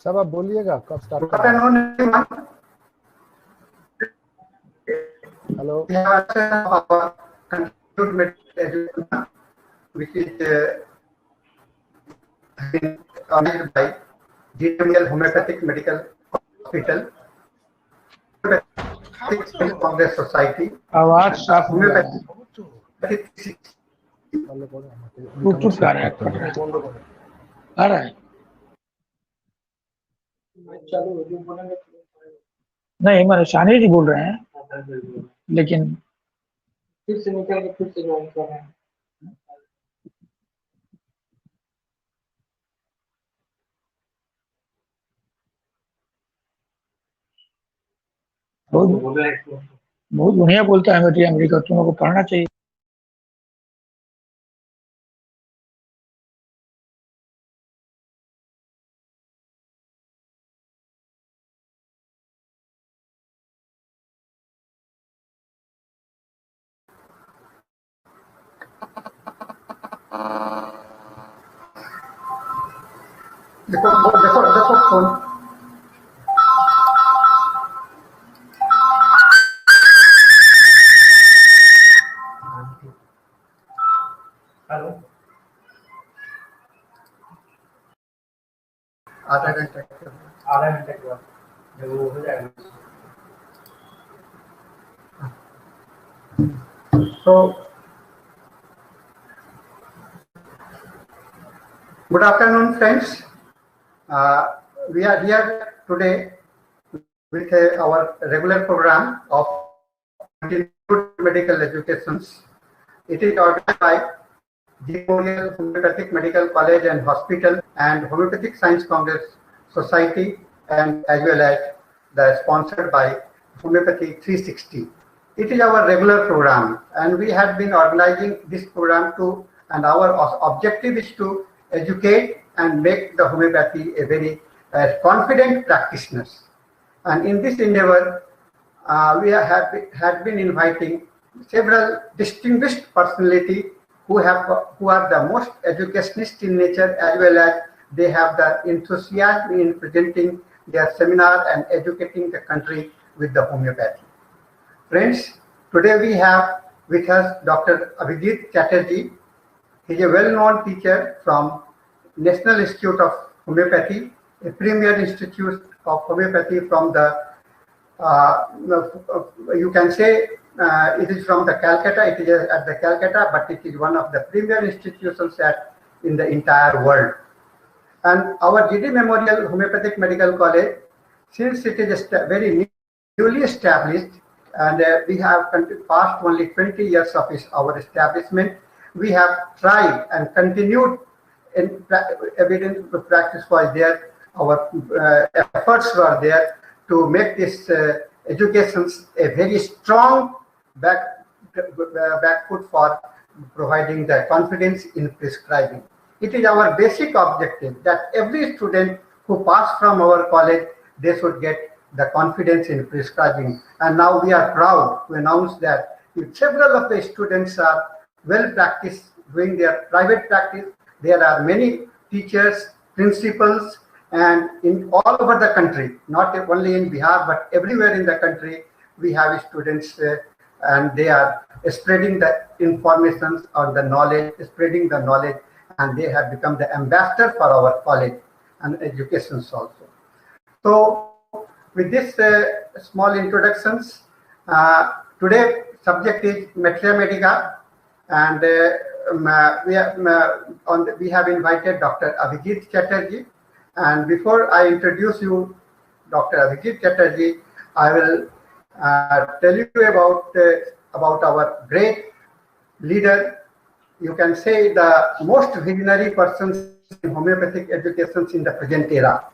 सब आप बोलिएगा कब स्टार्ट कर hello which is organized by GML Homeopathic Medical Hospital, Congress Society. आवाज साफ हो रहा है। ब्लूटूथ का आ रहा है नहीं, मैंने शानी जी बोल रहे हैं, लेकिन फिर से निकल के फिर से ज्वाइन कर रहे हैं। बहुत बढ़िया बोलता है बेटी अमेरिका, तुम लोग को पढ़ना चाहिए। देखो फोन हेलो आधा घंटे के बाद जब वो हो जाएगा। So good afternoon, friends. We are here today with our regular program of continued medical education. It is organized by GML Homeopathic Medical College and Hospital and Homeopathic Science Congress Society, and as well as sponsored by Homeopathy 360. It is our regular program, and we have been organizing this program to, and our objective is to educate and make the homeopathy a very confident practitioners. And in this endeavor, we had been inviting several distinguished personalities who are the most educationist in nature, as well as they have the enthusiasm in presenting their seminar and educating the country with the homeopathy. Friends, today we have with us Dr. Abhijit Chatterjee. He is a well-known teacher from National Institute of Homeopathy, a premier institute of homeopathy from the, you can say it is from the Calcutta, it is at the Calcutta, but it is one of the premier institutions in the entire world. And our GD Memorial Homeopathic Medical College, since it is very newly established, and we have passed only 20 years of our establishment, we have tried and continued in evidence practice was there. Our efforts were there to make this education a very strong backfoot for providing the confidence in prescribing. It is our basic objective that every student who passed from our college, they should get the confidence in prescribing. And now we are proud to announce that several of the students are well practiced doing their private practice. There are many teachers, principals, and in all over the country, not only in Bihar, but everywhere in the country, we have students and they are spreading the information or the knowledge, spreading the knowledge, and they have become the ambassador for our college and educations also. So with this small introductions, today subject is Materia Medica, and we have invited Dr. Abhijit Chatterjee. And before I introduce you, Dr. Abhijit Chatterjee, I will tell you about our great leader. You can say the most visionary person in homeopathic education in the present era.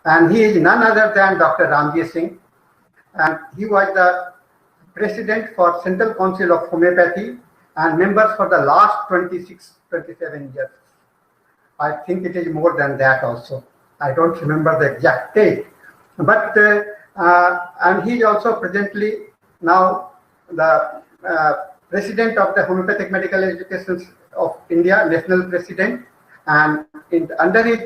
And he is none other than Dr. Ramji Singh. And he was the president for Central Council of Homeopathy and members for the last 27 years. I think it is more than that also. I don't remember the exact date. But and he is also presently now the President of the Homeopathic Medical Education of India, National President, and under his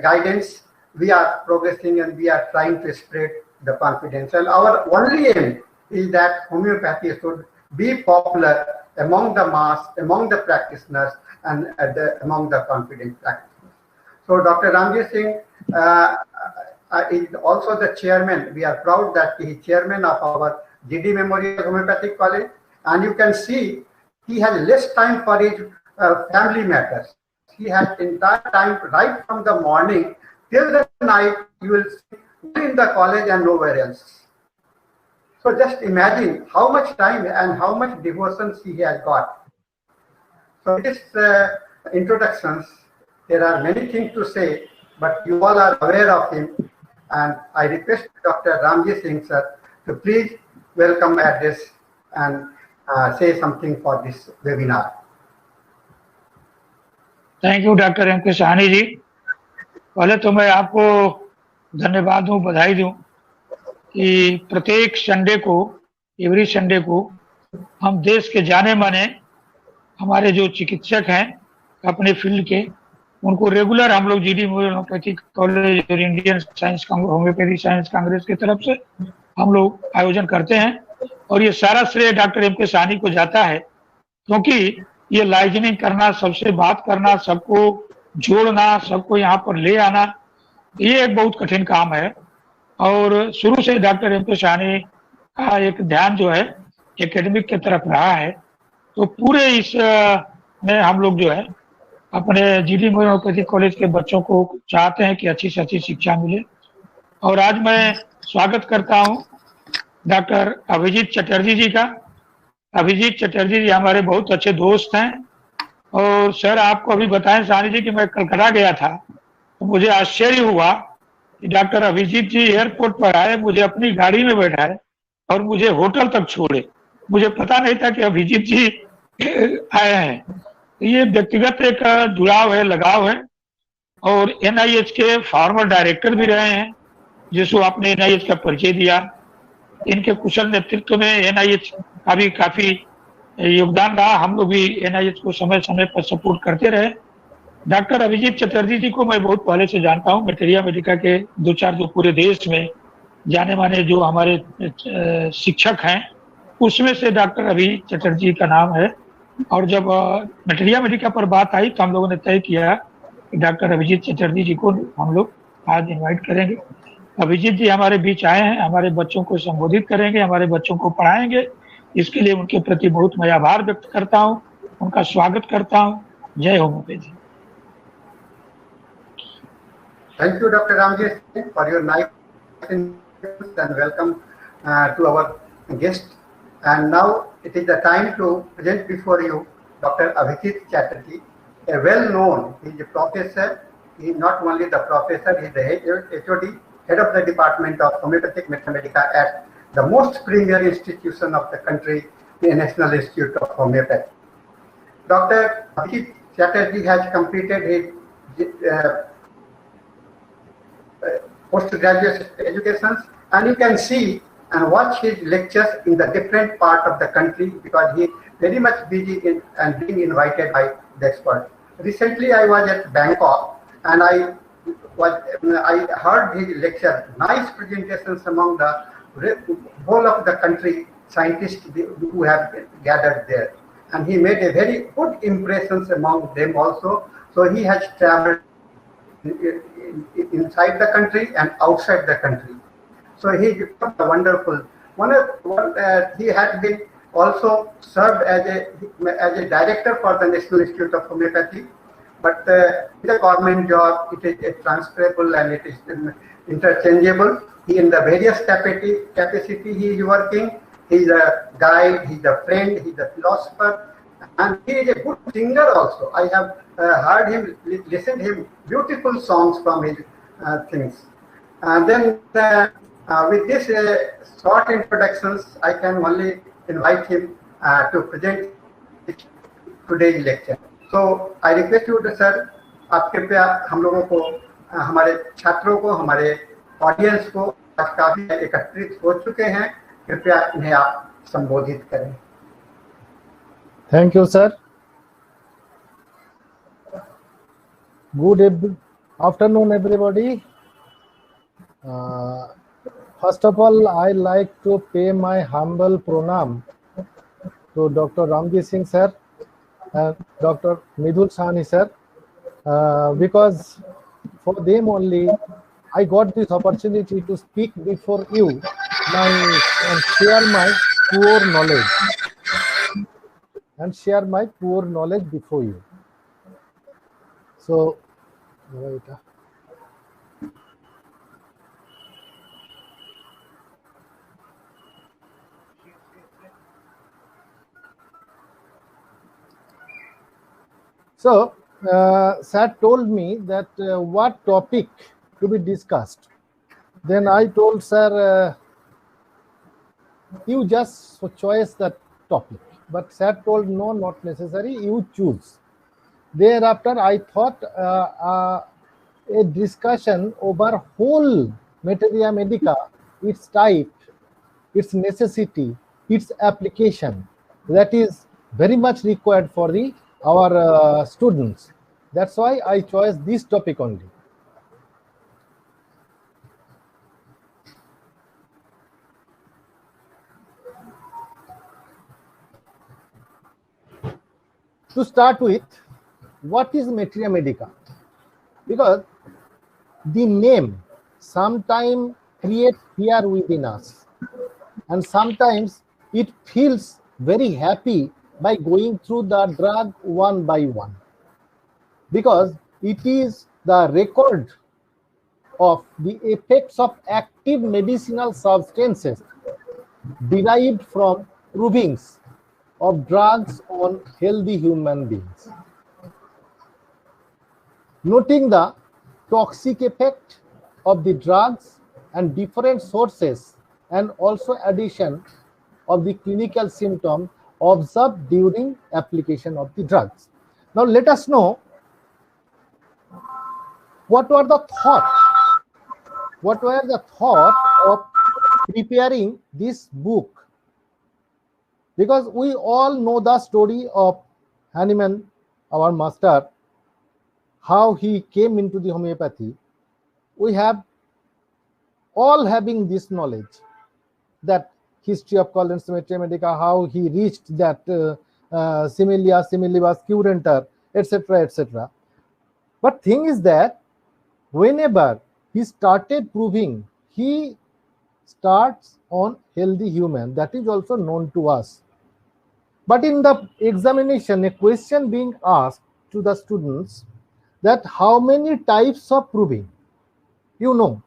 guidance, we are progressing and we are trying to spread the confidence. And our only aim is that homeopathy should be popular among the mass, among the practitioners, and among the confident practitioners. So Dr. Ramji Singh is also the chairman. We are proud that he is chairman of our GD Memorial Homeopathic College, and you can see he has less time for his family matters. He has entire time right from the morning till the night. You will see in the college and nowhere else. So just imagine how much time and how much devotion he has got. So this introductions, there are many things to say, but you all are aware of him, and I request Dr. Ramji Singh sir to please welcome address and say something for this webinar. Thank you doctor M K Sahni जी। पहले तो मैं आपको धन्यवाद दूं, बधाई दूं कि प्रत्येक संडे को, एवरी संडे को हम देश के जाने माने हमारे जो चिकित्सक हैं अपने फील्ड के, उनको रेगुलर हम लोग जीडी होम्योपैथिक कॉलेज और Indian science homeopathy science Congress की तरफ से हम लोग आयोजन करते हैं। और ये सारा श्रेय डॉक्टर एम के साहनी को जाता है, क्योंकि ये लाइजनिंग करना, सबसे बात करना, सबको जोड़ना, सबको यहाँ पर ले आना, ये एक बहुत कठिन काम है। और शुरू से डॉक्टर एम के साहनी का एक ध्यान जो है एकेडमिक की तरफ रहा है। तो पूरे इस में हम लोग जो है अपने जीडी होम्योपैथिक कॉलेज के बच्चों को चाहते हैं कि अच्छी से अच्छी शिक्षा मिले। और आज मैं स्वागत करता हूँ डॉक्टर अभिजीत चटर्जी जी का। अभिजीत चटर्जी जी हमारे बहुत अच्छे दोस्त हैं। और सर आपको अभी बताएं साहनी जी कि मैं कलकत्ता गया था, तो मुझे आश्चर्य हुआ कि डॉक्टर अभिजीत जी एयरपोर्ट पर आए, मुझे अपनी गाड़ी में बैठाए और मुझे होटल तक छोड़े। मुझे पता नहीं था कि अभिजीत जी आए हैं। ये व्यक्तिगत एक जुड़ाव है, लगाव है। और एनआईएच के फॉर्मर डायरेक्टर भी रहे हैं, जिसको आपने एनआईएच का परिचय दिया। इनके कुशल नेतृत्व में एनआईएच का भी काफी योगदान रहा। हम लोग भी एनआईएच को समय समय पर सपोर्ट करते रहे। डॉक्टर अभिजीत चटर्जी जी को मैं बहुत पहले से जानता हूँ। मेटेरिया मेडिका के 2-4 जो पूरे देश में जाने माने जो हमारे शिक्षक हैं, उसमें से डॉक्टर अभिजीत चटर्जी का नाम है। और जब मेटेरिया मेडिका पर बात आई तो हम लोगों ने तय किया कि डॉक्टर अभिजीत चटर्जी जी को हम लोग आज इनवाइट करेंगे। अभिजीत जी हमारे बीच आए हैं, हमारे बच्चों को संबोधित करेंगे, हमारे बच्चों को पढ़ाएंगे। इसके लिए उनके प्रति बहुत मैं आभार व्यक्त करता हूं, उनका स्वागत करता हूं। जय homeopathy. Thank you, Dr. Ramji Singh, for your nice introduction and welcome to our guest. And now it is the time to present before you Dr. Abhijit Chatterjee, a well-known, he is a professor. He is not only the professor, he is the HOD, head of the Department of Homeopathic Mathematics at the most premier institution of the country, the National Institute of Homeopathy. Dr. Abhijit Chatterjee has completed his postgraduate education, and you can see and watch his lectures in the different part of the country because he is very much busy in and being invited by the experts. Recently, I was at Bangkok and I heard his lecture, nice presentations among the whole of the country scientists who have gathered there, and he made a very good impressions among them also. So he has traveled inside the country and outside the country. So he became wonderful. He had been also served as a director for the National Institute of Homeopathy, but the government job, it is transferable and it is interchangeable. He in the various capacity he is working. He is a guide, he is a friend, he is a philosopher, and he is a good singer also. I have heard him, listened him beautiful songs from his things. And then with this short introductions, I can only invite him to present today's lecture. So I request you, sir, आप कृपया हम लोगों को, हमारे छात्रों को, हमारे audience को आज काफी एकत्रित हो चुके हैं, कृपया इन्हें आप संबोधित करें। Thank you, sir. Afternoon, everybody. First of all, I like to pay my humble pranam to Dr. Ramji Singh sir and Dr. Midhul Sahni sir, because for them only I got this opportunity to speak before you and share my poor knowledge before you. So, right. So, sir told me that what topic to be discussed. Then I told sir, you just choose the topic. But sir told no, not necessary, you choose. Thereafter, I thought a discussion over whole materia medica, its type, its necessity, its application, that is very much required for our students. That's why I chose this topic only. To start with, what is materia medica? Because the name sometimes creates fear within us, and sometimes it feels very happy by going through the drug one by one, because it is the record of the effects of active medicinal substances derived from provings of drugs on healthy human beings. Noting the toxic effect of the drugs and different sources, and also addition of the clinical symptom observed during application of the drugs. Now let us know what were the thought of preparing this book, because we all know the story of Hahnemann, our master, how he came into the homeopathy. We have all having this knowledge, that history of Collins Materia Medica, how he reached that similia similibus curanter, etc., etc. But thing is that whenever he started proving, he starts on healthy human, that is also known to us. But in the examination, a question being asked to the students, that how many types of proving you know.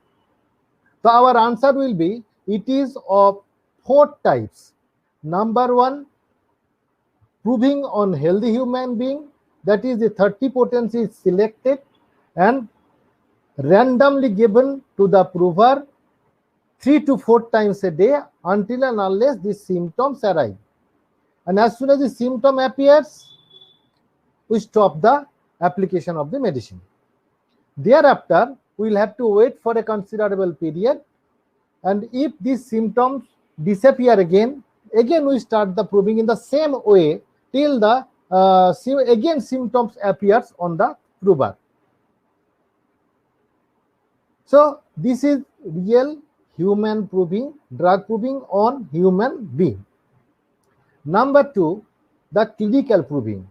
So our answer will be, it is of 4 types. Number 1, proving on healthy human being, that is the 30 potency is selected and randomly given to the prover 3 to 4 times a day until and unless the symptoms arrive. And as soon as the symptom appears, we stop the application of the medicine. Thereafter, we will have to wait for a considerable period, and if these symptoms disappear again we start the proving in the same way till the again symptoms appears on the prover. So this is real human proving, drug proving on human being. Number 2, the clinical proving.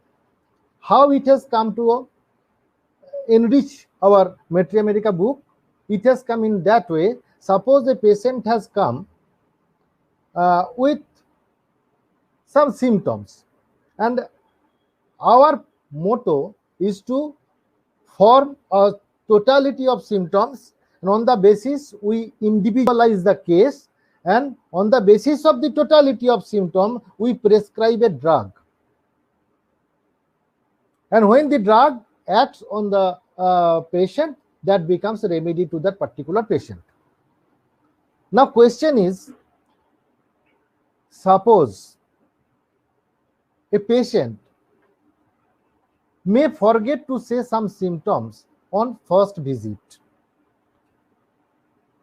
How it has come to enrich our Materia Medica book? It has come in that way. Suppose the patient has come with some symptoms, and our motto is to form a totality of symptoms, and on the basis we individualize the case, and on the basis of the totality of symptom we prescribe a drug, and when the drug acts on the patient, that becomes a remedy to that particular patient. Now question is, suppose a patient may forget to say some symptoms on first visit.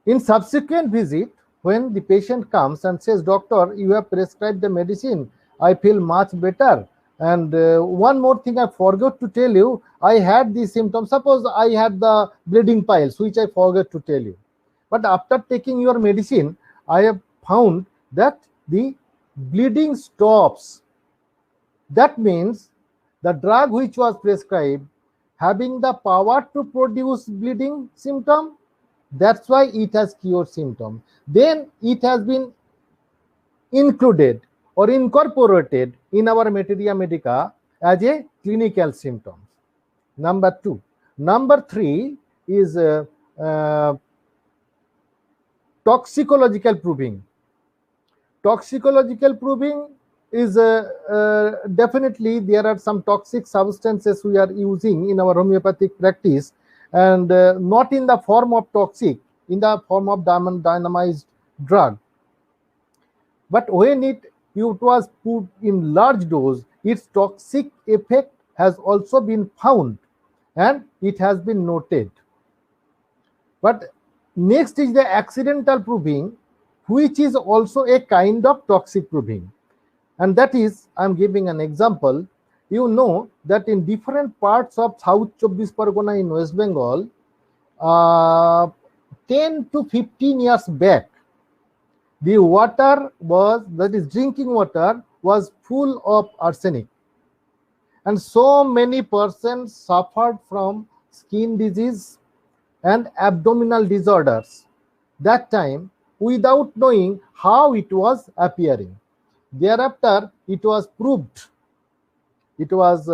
In subsequent visit, when the patient comes and says, doctor, you have prescribed the medicine, I feel much better. And one more thing I forgot to tell you, I had these symptoms. Suppose I had the bleeding piles, which I forgot to tell you. But after taking your medicine, I have found that the bleeding stops. That means the drug which was prescribed having the power to produce bleeding symptom, that's why it has cured symptom. Then it has been included or incorporated in our materia medica as a clinical symptom. Number 2. Number 3 is toxicological proving. Toxicological proving is definitely there are some toxic substances we are using in our homeopathic practice, and not in the form of toxic, in the form of dynamized drug. But when it was put in large dose, its toxic effect has also been found and it has been noted. But next is the accidental proving, which is also a kind of toxic proving. And that is, I'm giving an example. You know that in different parts of South Chobbish Pargona in West Bengal, 10 to 15 years back, the water was, that is drinking water, was full of arsenic. And so many persons suffered from skin disease and abdominal disorders that time without knowing how it was appearing. Thereafter, it was proved, it was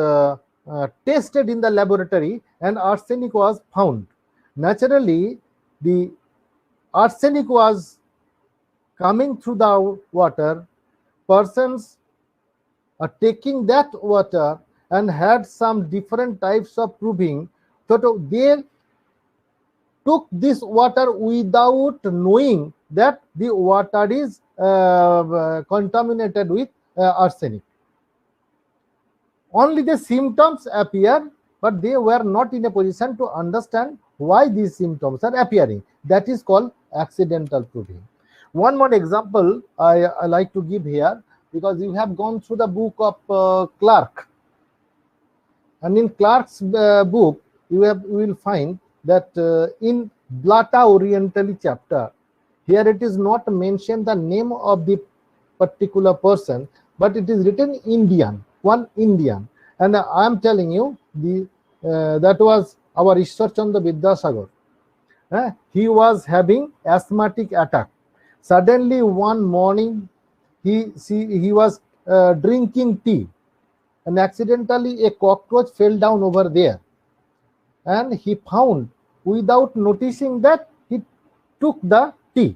tested in the laboratory, and arsenic was found. Naturally, the arsenic was coming through the water. Persons are taking that water and had some different types of proving. So they took this water without knowing that the water is contaminated with arsenic. Only the symptoms appear, but they were not in a position to understand why these symptoms are appearing. That is called accidental proving. One more example I like to give here, because you have gone through the book of Clark. And in Clark's book, you will find that in Blata Orientali chapter, here it is not mentioned the name of the particular person, but it is written Indian, one Indian. And I am telling you, that was our Ishwar Chandra Vidyasagar. He was having asthmatic attack. Suddenly one morning, he was drinking tea, and accidentally a cockroach fell down over there. And he found, without noticing that, he took the tea.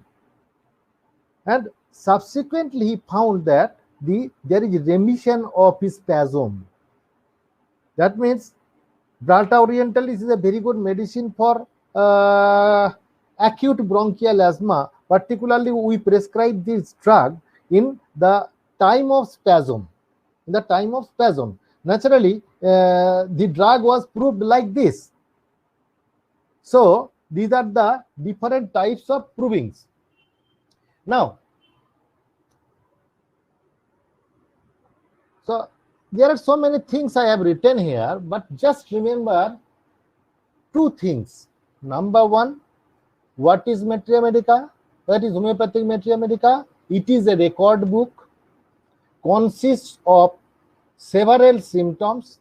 And subsequently he found that there is remission of his spasm. That means Blata Orientalis is a very good medicine for acute bronchial asthma. Particularly, we prescribe this drug in the time of spasm. In the time of spasm, naturally, the drug was proved like this. So these are the different types of provings. Now, so there are so many things I have written here, but just remember two things. Number one, what is Materia Medica? That is homeopathic Materia Medica. It is a record book, consists of several symptoms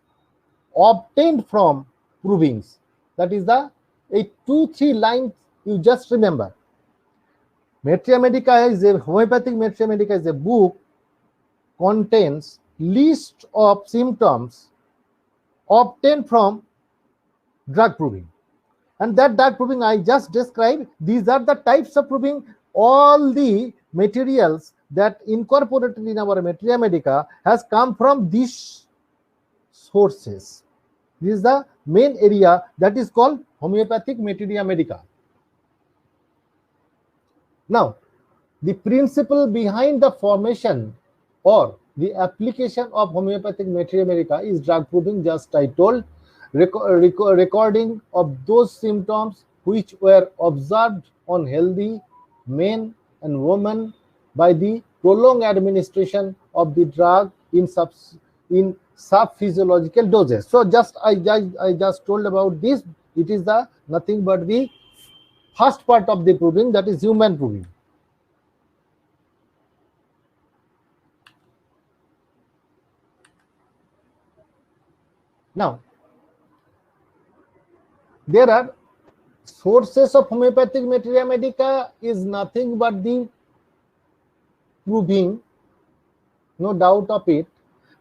obtained from provings. That is the 2-3 lines you just remember. Materia Medica is a homeopathic Materia Medica is a book, contains list of symptoms obtained from drug proving. And that drug proving I just described, these are the types of proving. All the materials that incorporated in our Materia Medica has come from these sources. This is the main area that is called homeopathic Materia Medica. Now, the principle behind the formation or the application of homeopathic Materia Medica is drug proving, just I told, recording of those symptoms which were observed on healthy men and women by the prolonged administration of the drug in sub-physiological doses. So I just told about this. It is the nothing but the first part of the proving, that is human proving. Now, there are sources of homeopathic materia medica is nothing but the proving, no doubt of it.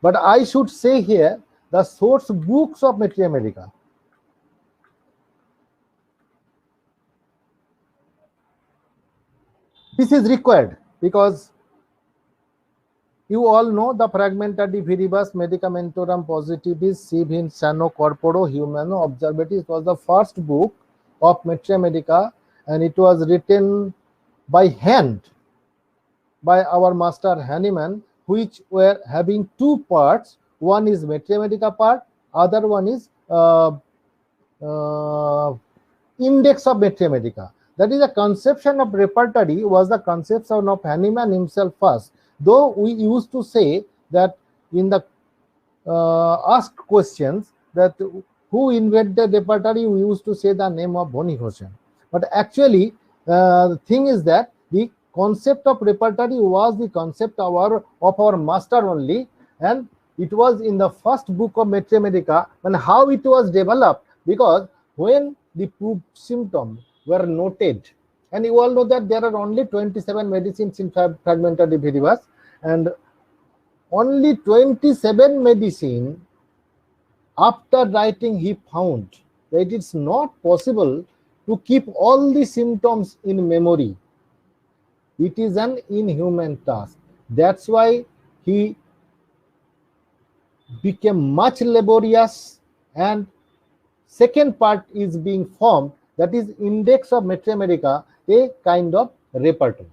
But I should say here the source books of materia medica. This is required because you all know the Fragmenta de Viribus Medicamentorum Positivis Sive in Sano Corporo Humano Observatis was the first book of materia medica, and it was written by hand by our master Hahnemann, which were having two parts. One is materia medica part, other one is index of materia medica. That is, a conception of repertory was the conception of Hahnemann himself first. Though we used to say that in the asked questions that who invented repertory, we used to say the name of Boni Hossein. But actually, the thing is that the concept of repertory was the concept of our master only, and it was in the first book of materia medica. And how it was developed, because when the proved symptoms were noted, and you all know that there are only 27 medicines in Fragmenta de Viribus, and only 27 medicine, after writing, he found that it's not possible to keep all the symptoms in memory. It is an inhuman task. That's why he became much laborious, and second part is being formed, that is index of materia medica, a kind of repertory.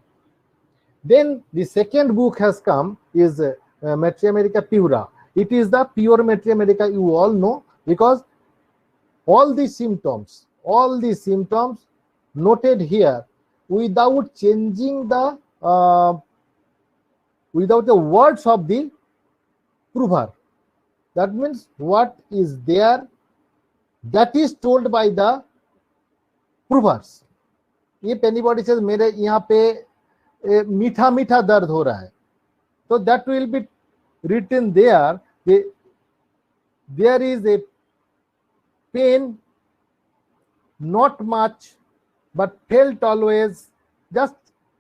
Then the second book has come, is Materia Medica Pura. It is the pure materia medica, you all know, because all the symptoms noted here without changing the without the words of the prover. That means what is there, that is told by the provers. If anybody says मेरे यहाँ पे मीठा मीठा दर्द हो रहा है, so that will be written there. There is a pain, not much, but felt always. Just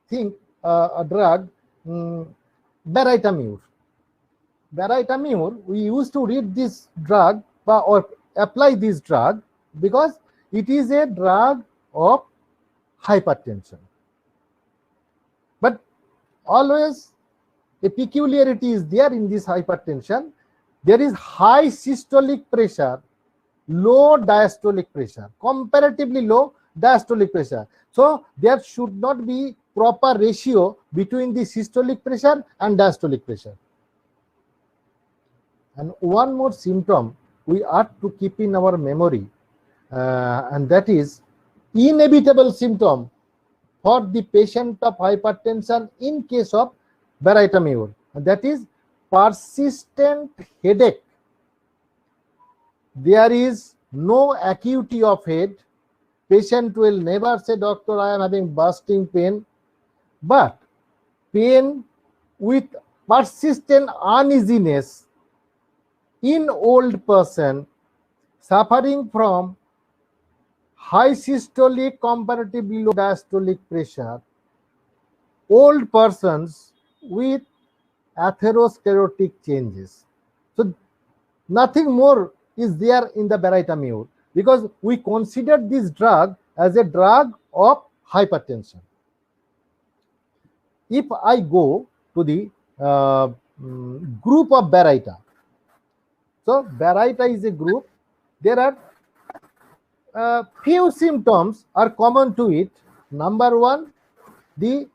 think a drug, Baritamur. Baritamur, we used to read this drug or apply this drug because it is a drug of hypertension. But always a peculiarity is there in this hypertension. There is high systolic pressure, low diastolic pressure, comparatively low diastolic pressure. So there should not be proper ratio between the systolic pressure and diastolic pressure. And one more symptom we ought to keep in our memory, and that is inevitable symptom for the patient of hypertension in case of Baritamur, and that is persistent headache. There is no acuity of head. Patient will never say, doctor, I am having bursting pain, but pain with persistent uneasiness in old person suffering from high systolic, comparatively low diastolic pressure, old persons with atherosclerotic changes. So nothing more is there in the Baritamur, because we consider this drug as a drug of hypertension. If I go to the group of Barita, so Barita is a group. There are few symptoms are common to it. Number one, the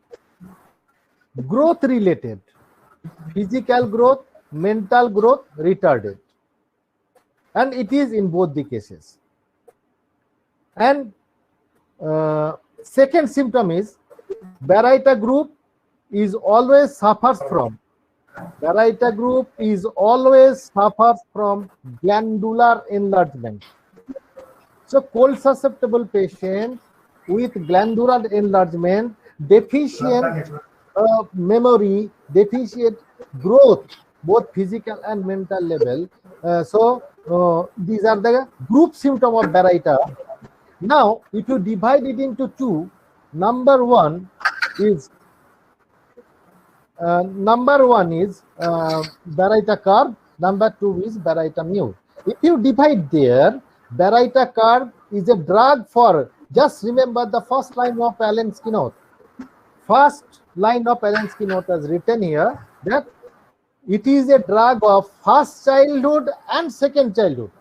growth related, physical growth, mental growth retarded, and it is in both the cases. And second symptom is Baryta group is always suffers from. Baryta group is always suffers from glandular enlargement. So cold susceptible patient with glandular enlargement, deficient memory, deficient growth, both physical and mental level. These are the group symptom of Baryta. Now, if you divide it into two, number one is Baryta curve, number two is Baryta mu. If you divide there, Baryta curve is a drug for, just remember the first line of Allen's keynote. First line of Allen's keynote is written here that it is a drug of first childhood and second childhood.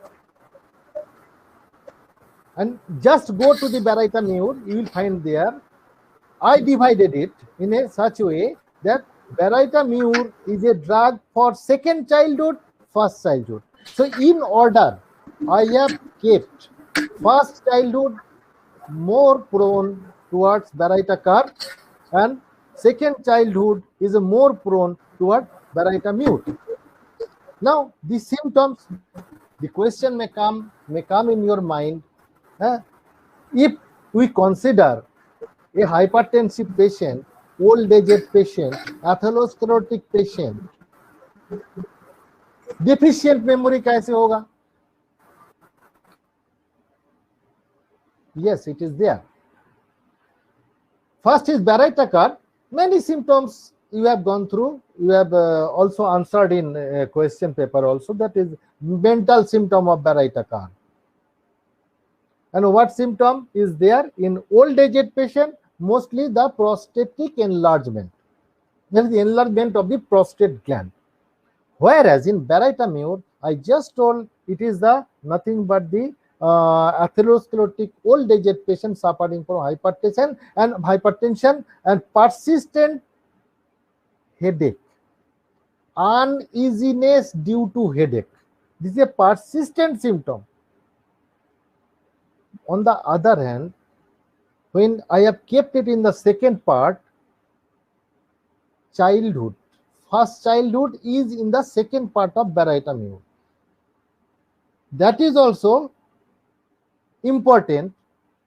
And just go to the Baryta mu, you will find there. I divided it in a such a way that Baryta mu is a drug for second childhood, first childhood. So in order, I have kept first childhood more prone towards Baryta curve, and second childhood is more prone toward Baryta mu. Now the symptoms, the question may come in your mind. If we consider a hypertensive patient, old-aged patient, atherosclerotic patient, deficient memory कैसे होगा? Yes, it is there. First is Baryta curve. Many symptoms you have gone through. You have also answered in a question paper also. That is mental symptom of Baryta curve. And what symptom is there in old-aged patient? Mostly the prostatic enlargement. That is the enlargement of the prostate gland. Whereas in Baryta mu, I just told it is the nothing but the atherosclerotic old-aged patient suffering from hypertension and persistent headache, uneasiness due to headache. This is a persistent symptom. On the other hand, when I have kept it in the second part, childhood, first childhood is in the second part of Baryta mu. That is also important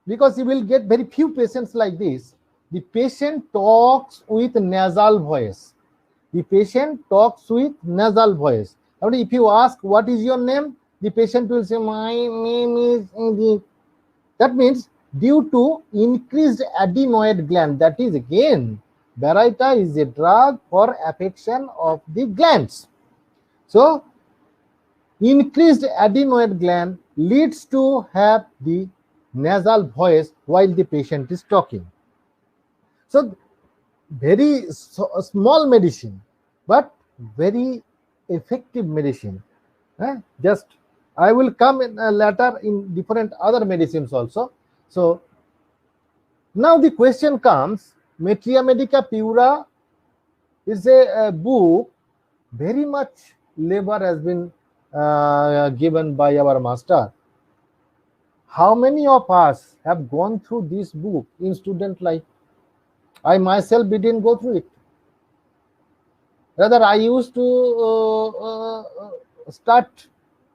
because you will get very few patients like this. The patient talks with nasal voice. The patient talks with nasal voice. I mean, if you ask what is your name, the patient will say my name is. That means due to increased adenoid gland. That is again, Baryta is a drug for affection of the glands. So increased adenoid gland leads to have the nasal voice while the patient is talking. So very small medicine, but very effective medicine. Just I will come in later in different other medicines also. So now the question comes, Metria Medica Pura is a book, very much labor has been given by our master. How many of us have gone through this book in student life? I myself didn't go through it. Rather, I used to start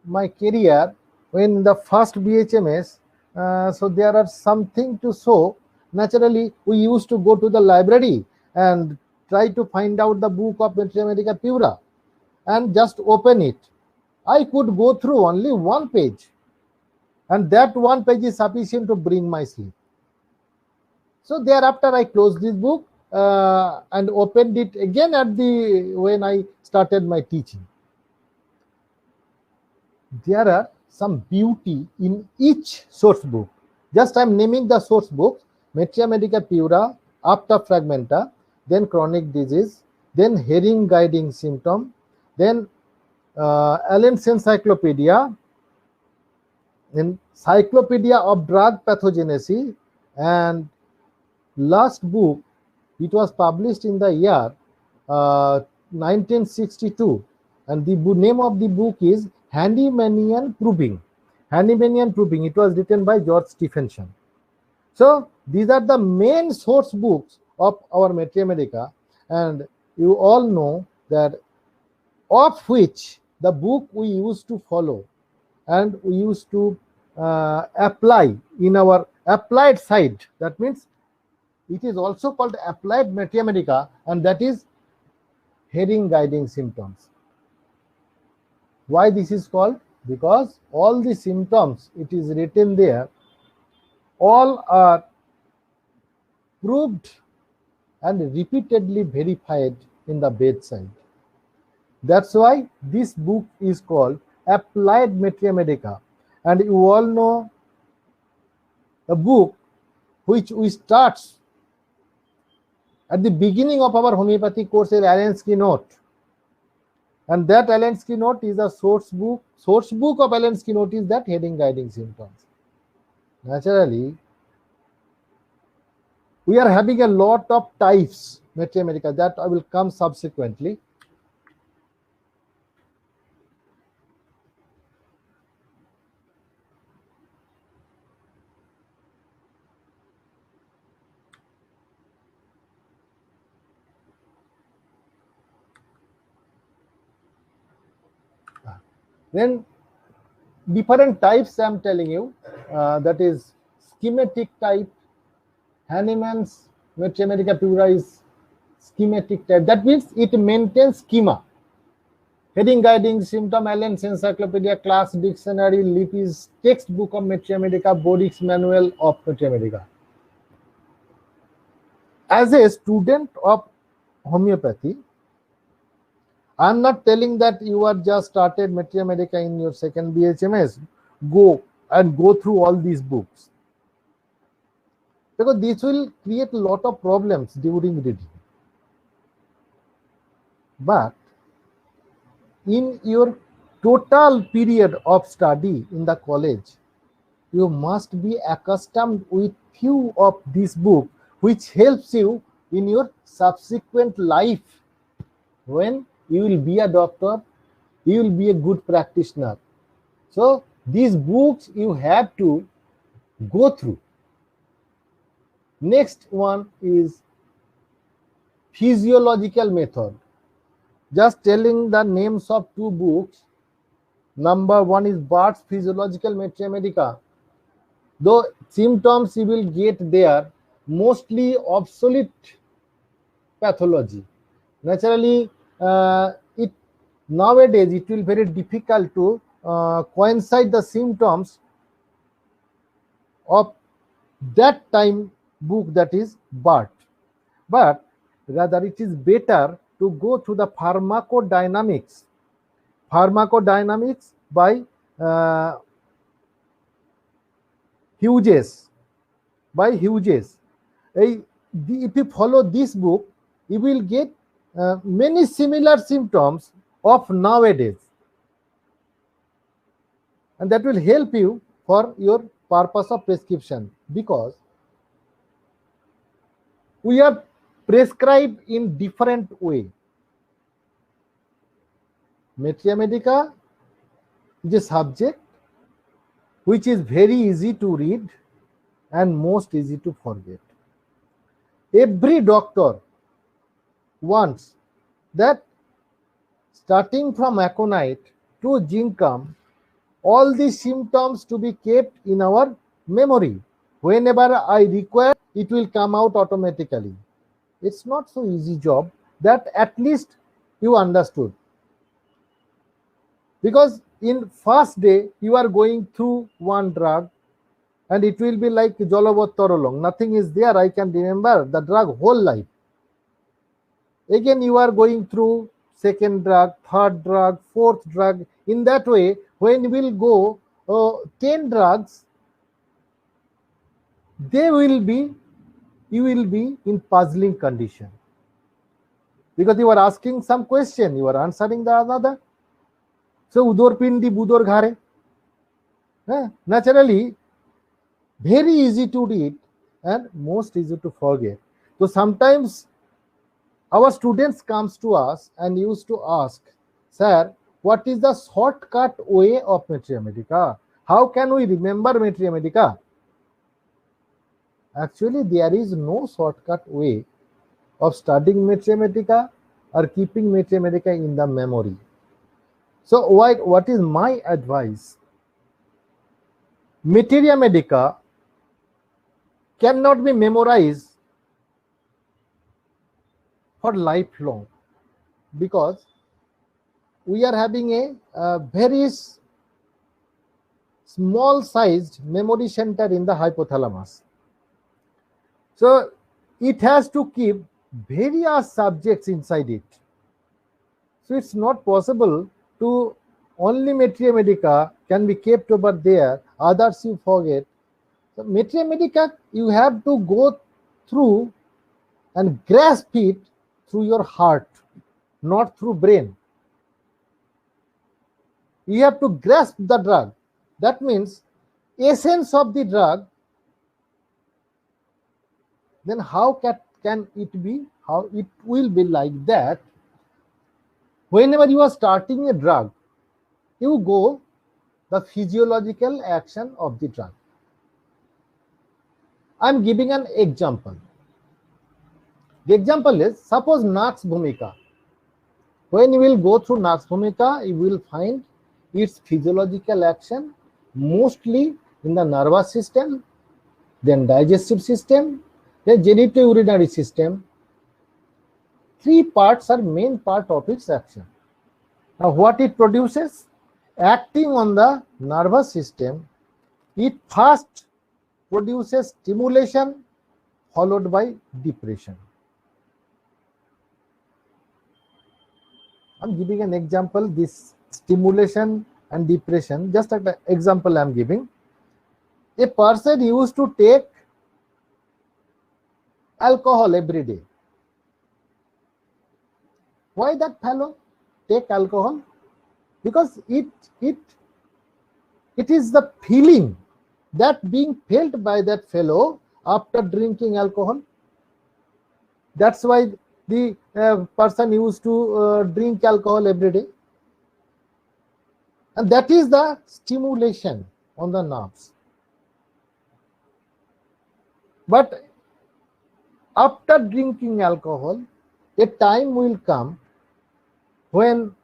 my career when the first BHMS, so there are something to show. Naturally, we used to go to the library and try to find out the book of Metria Medica Pura and just open it. I could go through only one page, and that one page is sufficient to bring my sleep. So thereafter, I closed this book and opened it again at when I started my teaching. There are some beauty in each source book. Just I'm naming the source books: Metria Medica Pura, Apta Fragmenta, then chronic disease, then hearing guiding symptom, then Allen's Encyclopedia, then Cyclopedia of Drug Pathogenesis, and last book, it was published in the year 1962, and the name of the book is Hahnemannian Proving. Hahnemannian Proving. It was written by George Stephenson. So these are the main source books of our Materia Medica, and you all know that of which the book we used to follow and we used to apply in our applied side. That means it is also called applied Materia Medica, and that is heading guiding symptoms. Why this is called? Because all the symptoms it is written there, all are proved and repeatedly verified in the bedside. That's why this book is called Applied Materia Medica. And you all know a book which we start at the beginning of our homeopathy course is Allen's Keynote. And that Allen's Keynote is a source book. Source book of Allen's Keynote is that heading guiding symptoms. Naturally, we are having a lot of types Materia Medica that I will come subsequently. Then different types I am telling you, that is schematic type. Hahnemann's Materia Medica Pura is schematic type. That means it maintains schema. Heading guiding symptom, Allen's Encyclopedia, Class Dictionary, Lippy's textbook of Materia Medica, Bodick's Manual of Materia Medica. As a student of homeopathy, I am not telling that you are just started Materia Medica in your second BHMS. Go through all these books, because this will create a lot of problems during reading. But in your total period of study in the college, you must be accustomed with few of these books, which helps you in your subsequent life. When you will be a doctor, you will be a good practitioner. So these books you have to go through. Next one is physiological method. Just telling the names of two books. Number one is Bart's Physiological Materia Medica. Though symptoms you will get there, mostly obsolete pathology. Naturally, nowadays it will be very difficult to coincide the symptoms of that time book, that is Bart. But rather it is better to go to the pharmacodynamics by Hughes. If you follow this book, you will get many similar symptoms of nowadays, and that will help you for your purpose of prescription, because we are prescribed in different way. Materia Medica is a subject which is very easy to read and most easy to forget. Every doctor wants that starting from aconite to zincum, all these symptoms to be kept in our memory. Whenever I require, it will come out automatically. It's not so easy job that at least you understood. Because in first day, you are going through one drug and it will be like Jolobot Torolong. Nothing is there. I can remember the drug whole life. Again, you are going through second drug, third drug, fourth drug. In that way, when you will go 10 drugs, you will be in puzzling condition. Because you are asking some question, you are answering the another. So, udor pindi budor ghare. Naturally, very easy to read and most easy to forget. So sometimes our students comes to us and used to ask, sir, what is the shortcut way of Materia Medica? How can we remember Materia Medica? Actually, there is no shortcut way of studying Mathematica or keeping Mathematica in the memory. So what is my advice? Materia Medica cannot be memorized for lifelong, because we are having a very small sized memory center in the hypothalamus. So it has to keep various subjects inside it. So it's not possible to only Materia Medica can be kept over there, others you forget. So Materia Medica you have to go through and grasp it through your heart, not through brain. You have to grasp the drug. That means essence of the drug. Then how can it be? How it will be like that? Whenever you are starting a drug, you go the physiological action of the drug. I am giving an example. The example is, suppose Nux Vomica. When you will go through Nux Vomica, you will find its physiological action mostly in the nervous system, then digestive system, then genitourinary system. Three parts are main part of its action. Now what it produces? Acting on the nervous system, it first produces stimulation followed by depression. I'm giving an example, this stimulation and depression, just an example I'm giving. A person used to take alcohol every day. Why that fellow take alcohol? Because it is the feeling that being felt by that fellow after drinking alcohol. That's why the person used to drink alcohol every day. And that is the stimulation on the nerves. But after drinking alcohol, a time will come when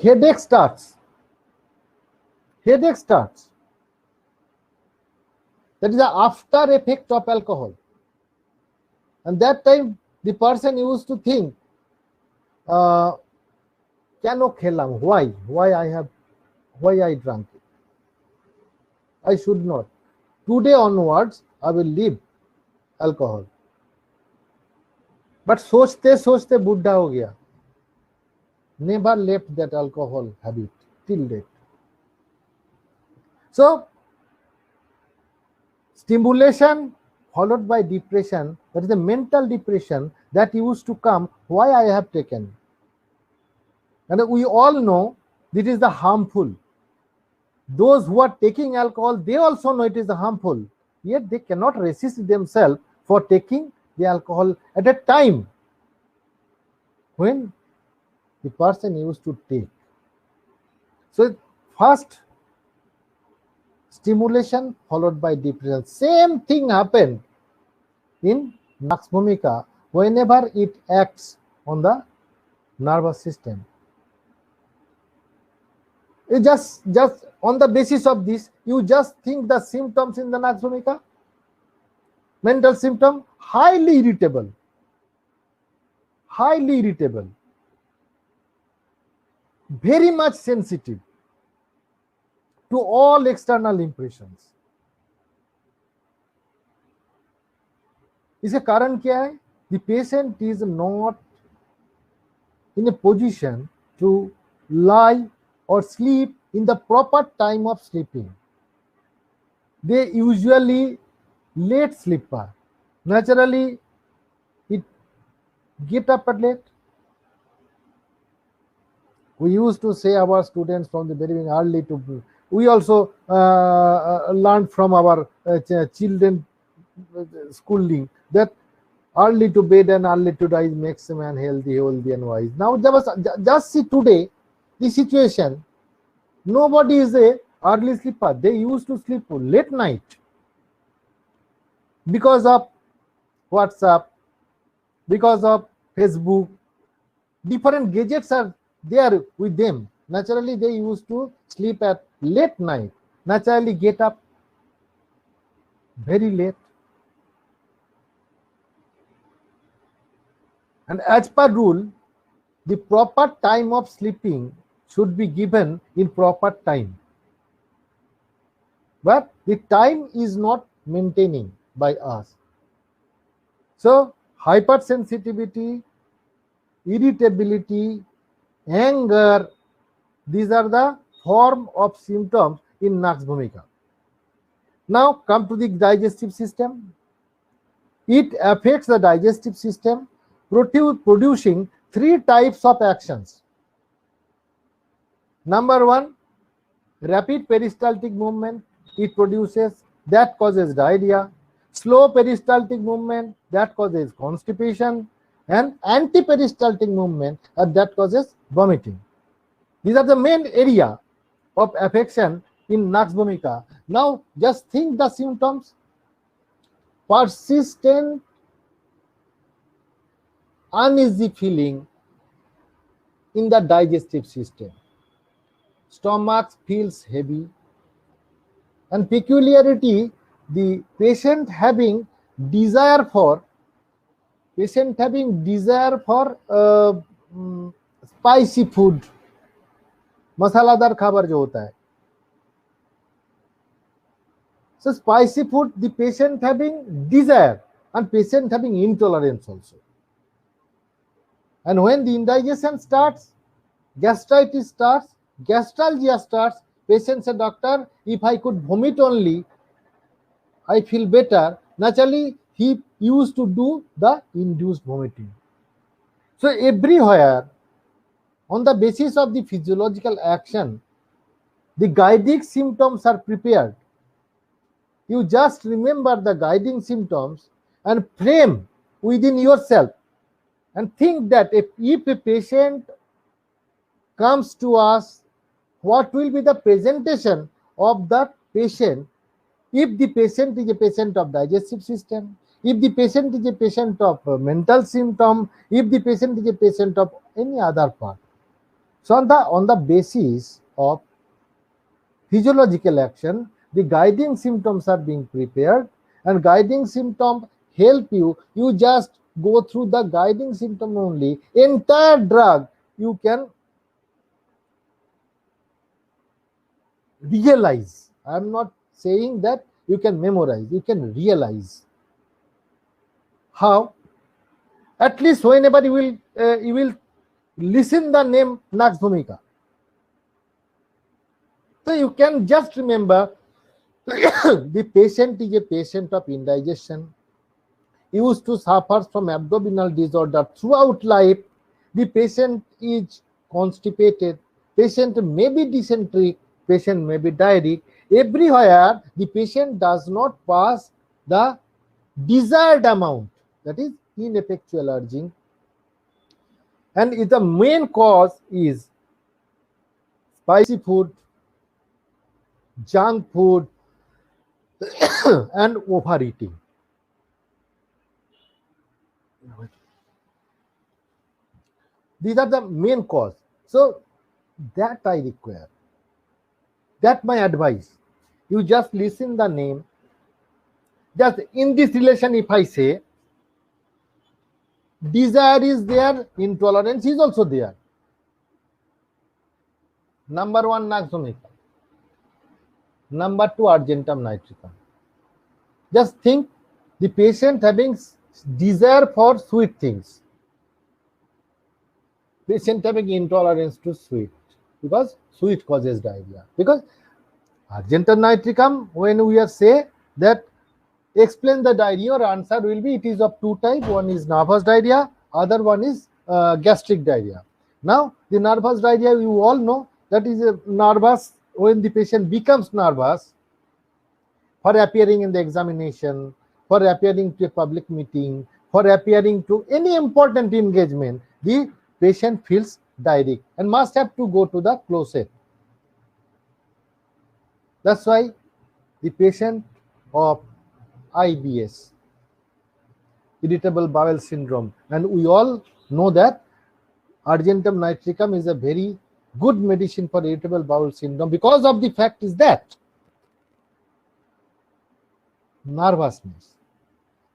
headache starts. Headache starts. That is the after effect of alcohol. And that time the person used to think, keno khelam? Why I drank it? I should not. Today onwards, I will leave alcohol. But sochte Buddha ho gaya. Never left that alcohol habit till date. So, stimulation followed by depression, that is the mental depression that used to come, why I have taken. And we all know this is the harmful. Those who are taking alcohol, they also know it is harmful, yet they cannot resist themselves for taking the alcohol at a time when the person used to take. So first stimulation followed by depression. Same thing happened in Nux Vomica whenever it acts on the nervous system. It just on the basis of this, you just think the symptoms in the Nux Vomica. Mental symptom, highly irritable, very much sensitive to all external impressions. इसका कारण क्या है? The patient is not in a position to lie or sleep in the proper time of sleeping. They usually late sleeper. Naturally, it get up at late. We used to say our students from the very beginning early to. We also learned from our children schooling that early to bed and early to rise makes a man healthy and wise. Now just see today the situation. Nobody is early sleeper, they used to sleep late night because of WhatsApp, because of Facebook. Different gadgets are there with them. Naturally, they used to sleep at late night. Naturally, get up very late. And as per rule, the proper time of sleeping should be given in proper time. But the time is not maintaining by us. So hypersensitivity, irritability, anger, these are the form of symptoms in Naks Bhumika. Now come to the digestive system. It affects the digestive system, producing three types of actions. Number one, rapid peristaltic movement. It produces, that causes diarrhea. Slow peristaltic movement, that causes constipation. And anti-peristaltic movement, that causes vomiting. These are the main area of affection in Naks Bhumika. Now just think the symptoms. Persistent uneasy feeling in the digestive system. Stomach feels heavy. And peculiarity, the patient having desire for spicy food, मसालादार खाबर जो होता है. So spicy food, the patient having desire and patient having intolerance also. And when the indigestion starts, gastritis starts, gastralgia starts, patient said, doctor, if I could vomit only, I feel better. Naturally, he used to do the induced vomiting. So everywhere, on the basis of the physiological action, the guiding symptoms are prepared. You just remember the guiding symptoms and frame within yourself and think that if a patient comes to us, what will be the presentation of that patient? If the patient is a patient of digestive system, if the patient is a patient of mental symptom, if the patient is a patient of any other part. So on the basis of physiological action, the guiding symptoms are being prepared, and guiding symptom help you. You just go through the guiding symptom only. Entire drug you can realize. I am not saying that you can memorize, you can realize. How? At least whenever you will listen the name Naks Bhumika. So you can just remember the patient is a patient of indigestion, used to suffer from abdominal disorder throughout life. The patient is constipated, patient may be dysenteric, patient may be diarrheic. Everywhere the patient does not pass the desired amount, that is ineffectual urging. And the main cause is spicy food, junk food, and overeating. These are the main cause. So that I require. That my advice. You just listen the name. Just in this relation, if I say desire is there, intolerance is also there. Number one, Naks Bhumika. Number two, argentum nitricum. Just think the patient having desire for sweet things. Patient having intolerance to sweet, because sweet causes diarrhea. Because argentum nitricum, when we are say that explain the diarrhea, your answer will be it is of two types. One is nervous diarrhea, other one is gastric diarrhea. Now the nervous diarrhea, you all know that is a nervous when the patient becomes nervous for appearing in the examination, for appearing to a public meeting, for appearing to any important engagement, the patient feels diarrheic and must have to go to the closet. That's why the patient of IBS, irritable bowel syndrome, and we all know that argentum nitricum is a very good medicine for irritable bowel syndrome because of the fact is that nervousness.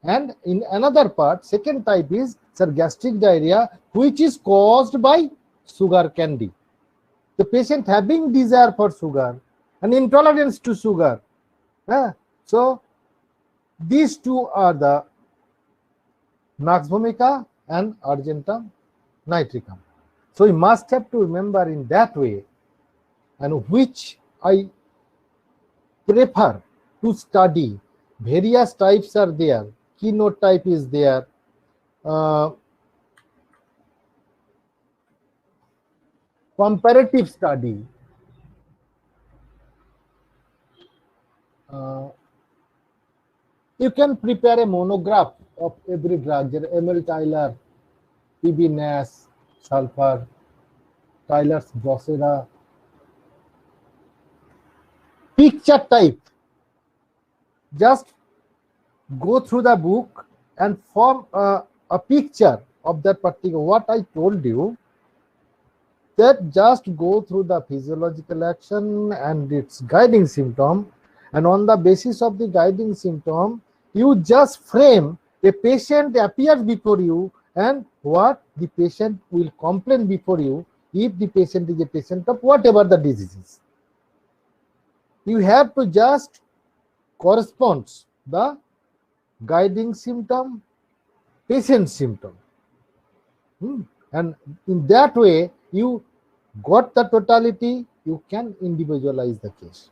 And in another part, second type is gastric diarrhea, which is caused by sugar candy. The patient having desire for sugar and intolerance to sugar. So these two are the Nux vomica and argentum nitricum. So we must have to remember in that way, and which I prefer to study. Various types are there. Keynote type is there. Comparative study. You can prepare a monograph of every drug, Emil Tyler, PB Nash, sulfur, Tyler's Drosera. Picture type. Just go through the book and form a picture of that particular, what I told you, that just go through the physiological action and its guiding symptom, and on the basis of the guiding symptom, you just frame a patient appears before you and what the patient will complain before you if the patient is a patient of whatever the disease is. You have to just correspond the guiding symptom, patient symptom. And in that way, you got the totality, you can individualize the case.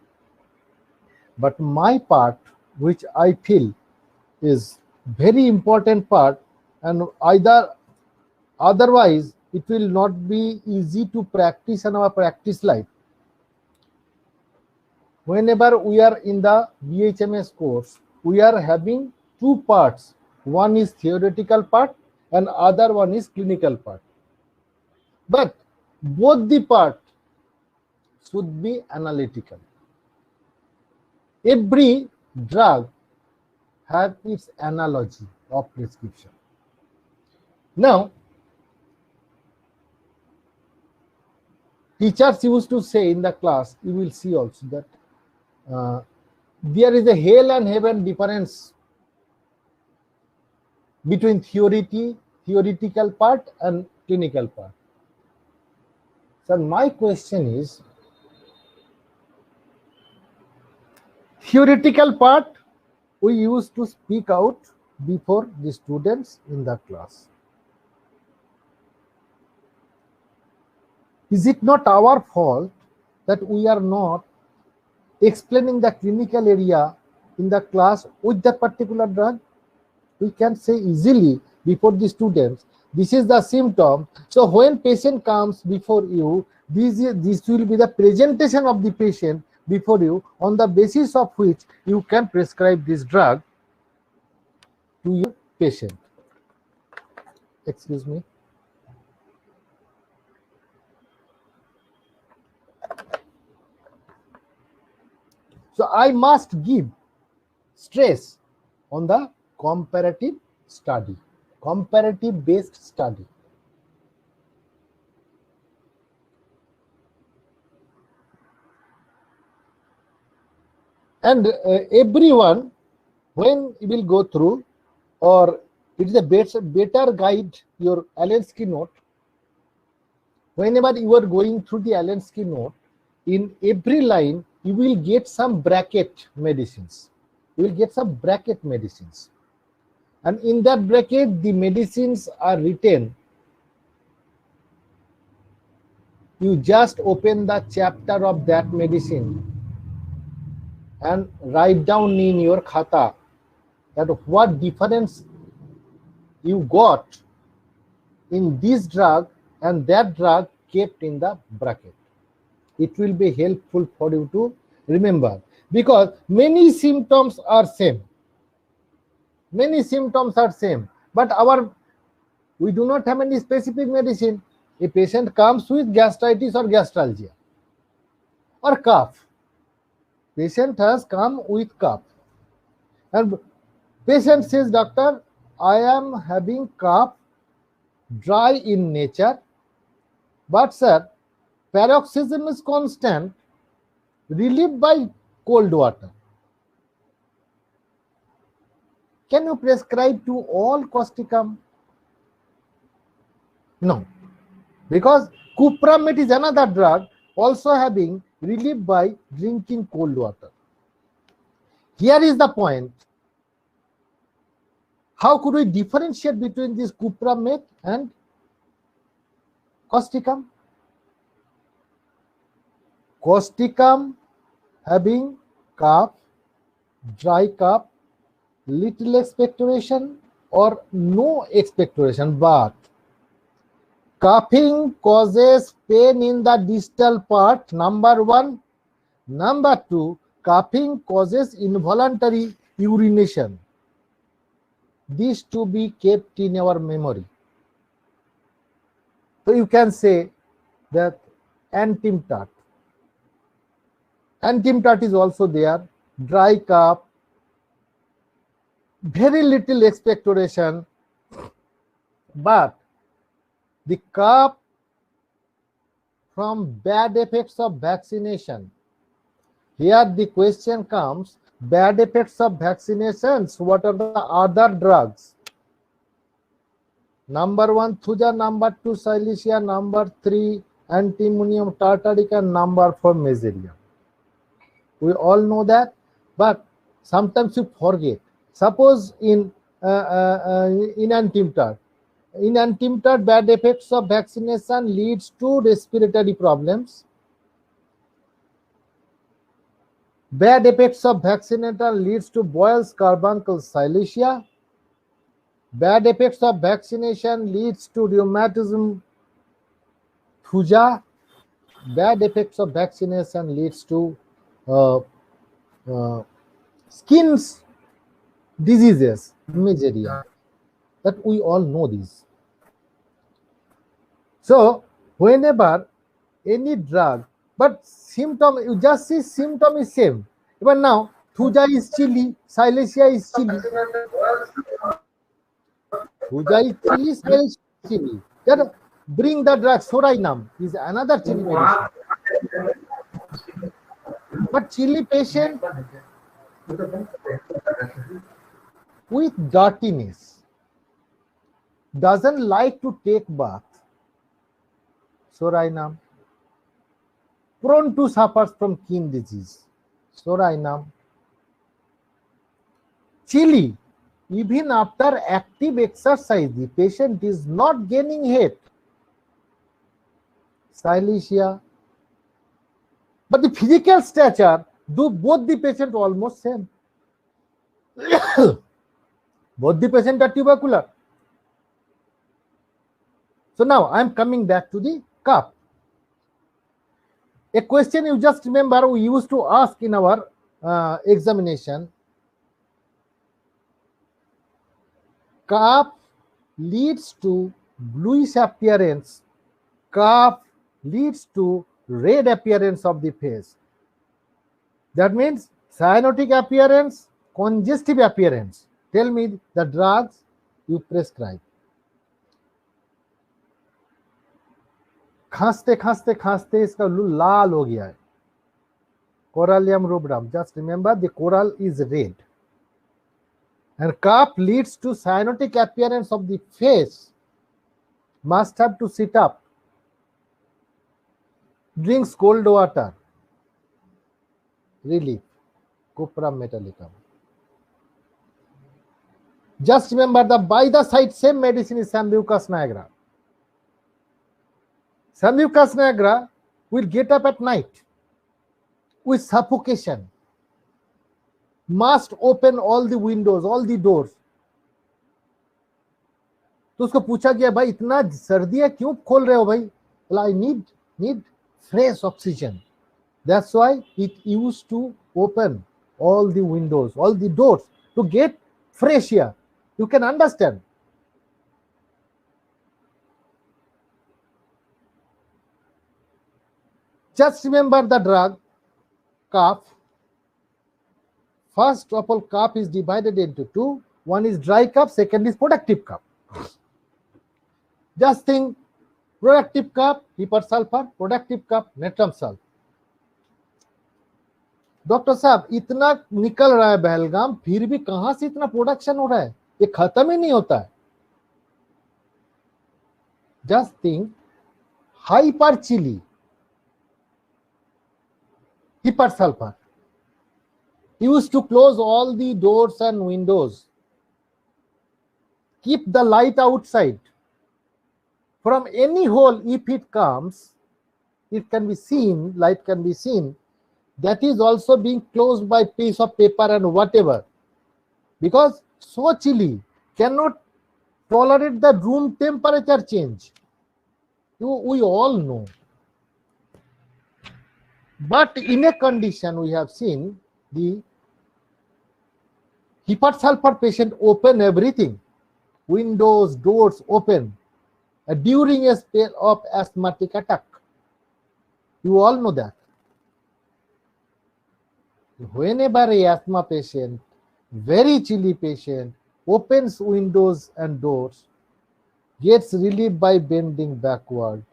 But my part, which I feel is very important part, and otherwise it will not be easy to practice in our practice life. Whenever we are in the BHMS course, we are having two parts. One is theoretical part and other one is clinical part. But both the part should be analytical. Every drug has its analogy of prescription. Now, teachers used to say in the class, you will see also that there is a hell and heaven difference between theoretical part and clinical part. So my question is, theoretical part we used to speak out before the students in the class. Is it not our fault that we are not explaining the clinical area in the class with that particular drug? We can say easily before the students, this is the symptom. So when patient comes before you, this will be the presentation of the patient before you, on the basis of which you can prescribe this drug to your patient. Excuse me. So I must give stress on the comparative study, comparative based study. And everyone, when you will go through, or it is a better guide your Allen's keynote. Whenever you are going through the Allen's keynote, in every line, you will get some bracket medicines. You will get some bracket medicines. And in that bracket, the medicines are written. You just open the chapter of that medicine and write down in your khata that what difference you got in this drug and that drug kept in the bracket. It will be helpful for you to remember, because many symptoms are same. Many symptoms are same, but we do not have any specific medicine. A patient comes with gastritis or gastralgia or cough. Patient has come with cough. And patient says, doctor, I am having cough, dry in nature, but sir, paroxysm is constant, relieved by cold water. Can you prescribe to all causticum? No, because Cupramet is another drug also having relief by drinking cold water. Here is the point. How could we differentiate between this Cupramet and causticum? Causticum having cough, dry cough, little expectoration or no expectoration, but coughing causes pain in the distal part, number one. Number two, coughing causes involuntary urination. This to be kept in our memory. So you can say that Antimtat. Antimtat is also there, dry cough, very little expectoration, but the cough from bad effects of vaccination. Here the question comes, bad effects of vaccinations, what are the other drugs? Number one, Thuja, number two, Silicea, number three, Antimonium tartaric, and number four, Mesaria. We all know that, but sometimes you forget. Suppose in Antimtat, bad effects of vaccination leads to respiratory problems. Bad effects of vaccination leads to Boyle's carbuncle Silicea. Bad effects of vaccination leads to rheumatism Thuja. Bad effects of vaccination leads to skin diseases, Mesaria. That we all know this. So whenever any drug, but symptom, you just see symptom is same. Even now, Thuja is chilly, Silicea is chilly. Thuja is chilly, Silicea is chilly. Then bring the drug, Sorainam is another chilly medicine. But chilly patient with dirtiness doesn't like to take bath. Sorainam. Prone to suffer from skin disease. Sorainam. Chilly. Even after active exercise, the patient is not gaining weight. Silicea. But the physical stature, do both the patient almost same. Both the patient are tubercular. So now I am coming back to the cough. A question you just remember we used to ask in our examination. Cough leads to bluish appearance. Cough leads to red appearance of the face. That means cyanotic appearance, congestive appearance. Tell me the drugs you prescribe. खांसते खांसते खांसते इसका लाल हो गया है. Corallium rubrum. Just remember the coral is red. And cough leads to cyanotic appearance of the face. Must have to sit up. Drinks cold water. Relief. Cuprum metallicum. Just remember the by the side same medicine is Sambucus nigra. Sambucus nigra will get up at night with suffocation. Must open all the windows, all the doors. तो उसको पूछा गया भाई इतना सर्दी है क्यों खोल रहे हो भाई? Well, I need fresh oxygen. That's why it used to open all the windows, all the doors to get fresh air. You can understand. Just remember the drug, cough, First of all, cup is divided into two. One is dry cup, second is productive cup. Just think, productive cup, hypersulfur, productive cup, natrum sulfur. Doctor साहब इतना निकल रहा है बहलगाम, फिर भी कहां से इतना प्रोडक्शन हो रहा है? ये खत्म ही नहीं होता है. Just think, hyper chili, hypersulfur used to close all the doors and windows, keep the light outside. From any hole, if it comes, it can be seen, light can be seen. That is also being closed by piece of paper and whatever, because so chilly cannot tolerate the room temperature change. We all know. But in a condition, we have seen the hypersulfur patient open everything, windows, doors open, during a spell of asthmatic attack. You all know that. Whenever a asthma patient, very chilly patient, opens windows and doors, gets relief by bending backward,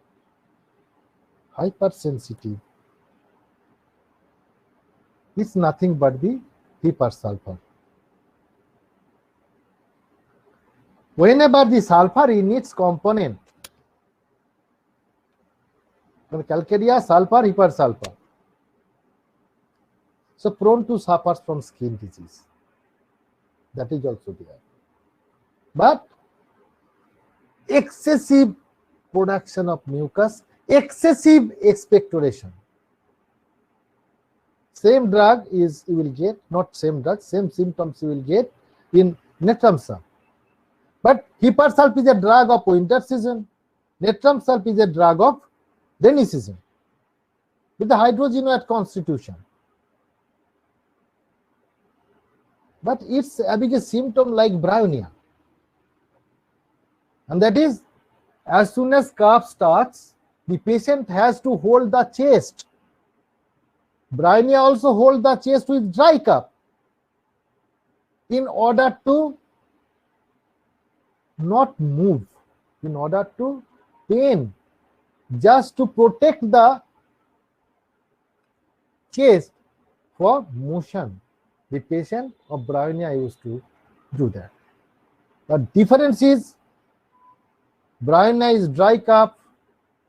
hypersensitive, is nothing but the hypersulfur. Whenever the sulfur in its component, calcarea, sulfur, hypersulfur, so prone to suffer from skin disease. That is also there. But excessive production of mucus, excessive expectoration. Same drug is you will get, not same drug, same symptoms you will get in natrum sulfur. But hypersulfur is a drug of winter season. Natrum sulfur is a drug of rainy season with the hydrogenoate constitution. But it's having a symptom like bryonia. And that is, as soon as cough starts, the patient has to hold the chest. Bryonia also hold the chest with dry cup in order to not move, in order to pain, just to protect the chest for motion. The patient of bryonia used to do that. But difference is, bryonia is dry cup,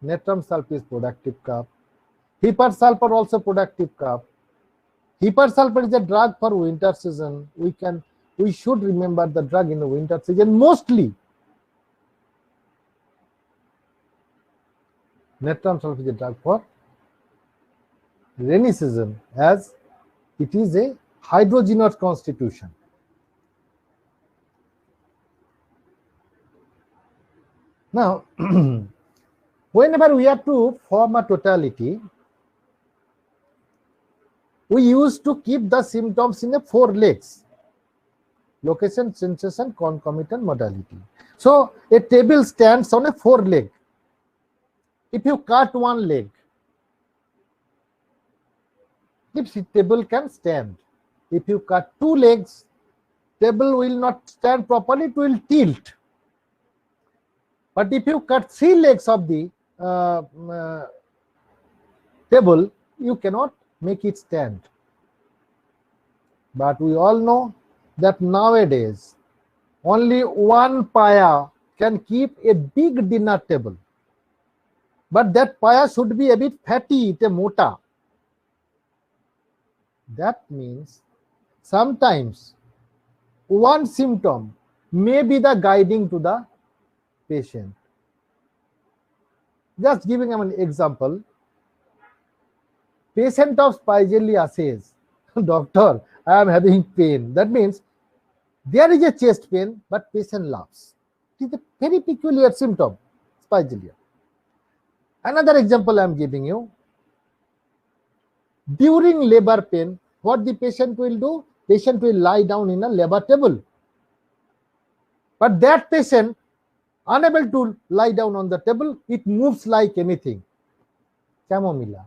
natrum sulfur is productive cup. Hypersulfur also productive cup. Hypersulfur is a drug for winter season. We should remember the drug in the winter season mostly. Natrum sulfur is a drug for rainy season, as it is a hydrogenoate constitution. Now, whenever we have to form a totality, we used to keep the symptoms in a 4 legs: location, sensation, concomitant, modality. So a table stands on a 4 leg. If you cut one leg, the table can stand. If you cut 2 legs, table will not stand properly, it will tilt. But if you cut 3 legs of the table, you cannot make it stand. But we all know that nowadays only one paya can keep a big dinner table. But that paya should be a bit fatty, a mota. That means sometimes one symptom may be the guiding to the patient. Just giving an example, patient of Spigeliia says, doctor, I am having pain. That means there is a chest pain, but patient laughs. It is a very peculiar symptom, Spigeliia. Another example I am giving you. During labor pain, what the patient will do? Patient will lie down in a labor table. But that patient, unable to lie down on the table, it moves like anything. Chamomilla.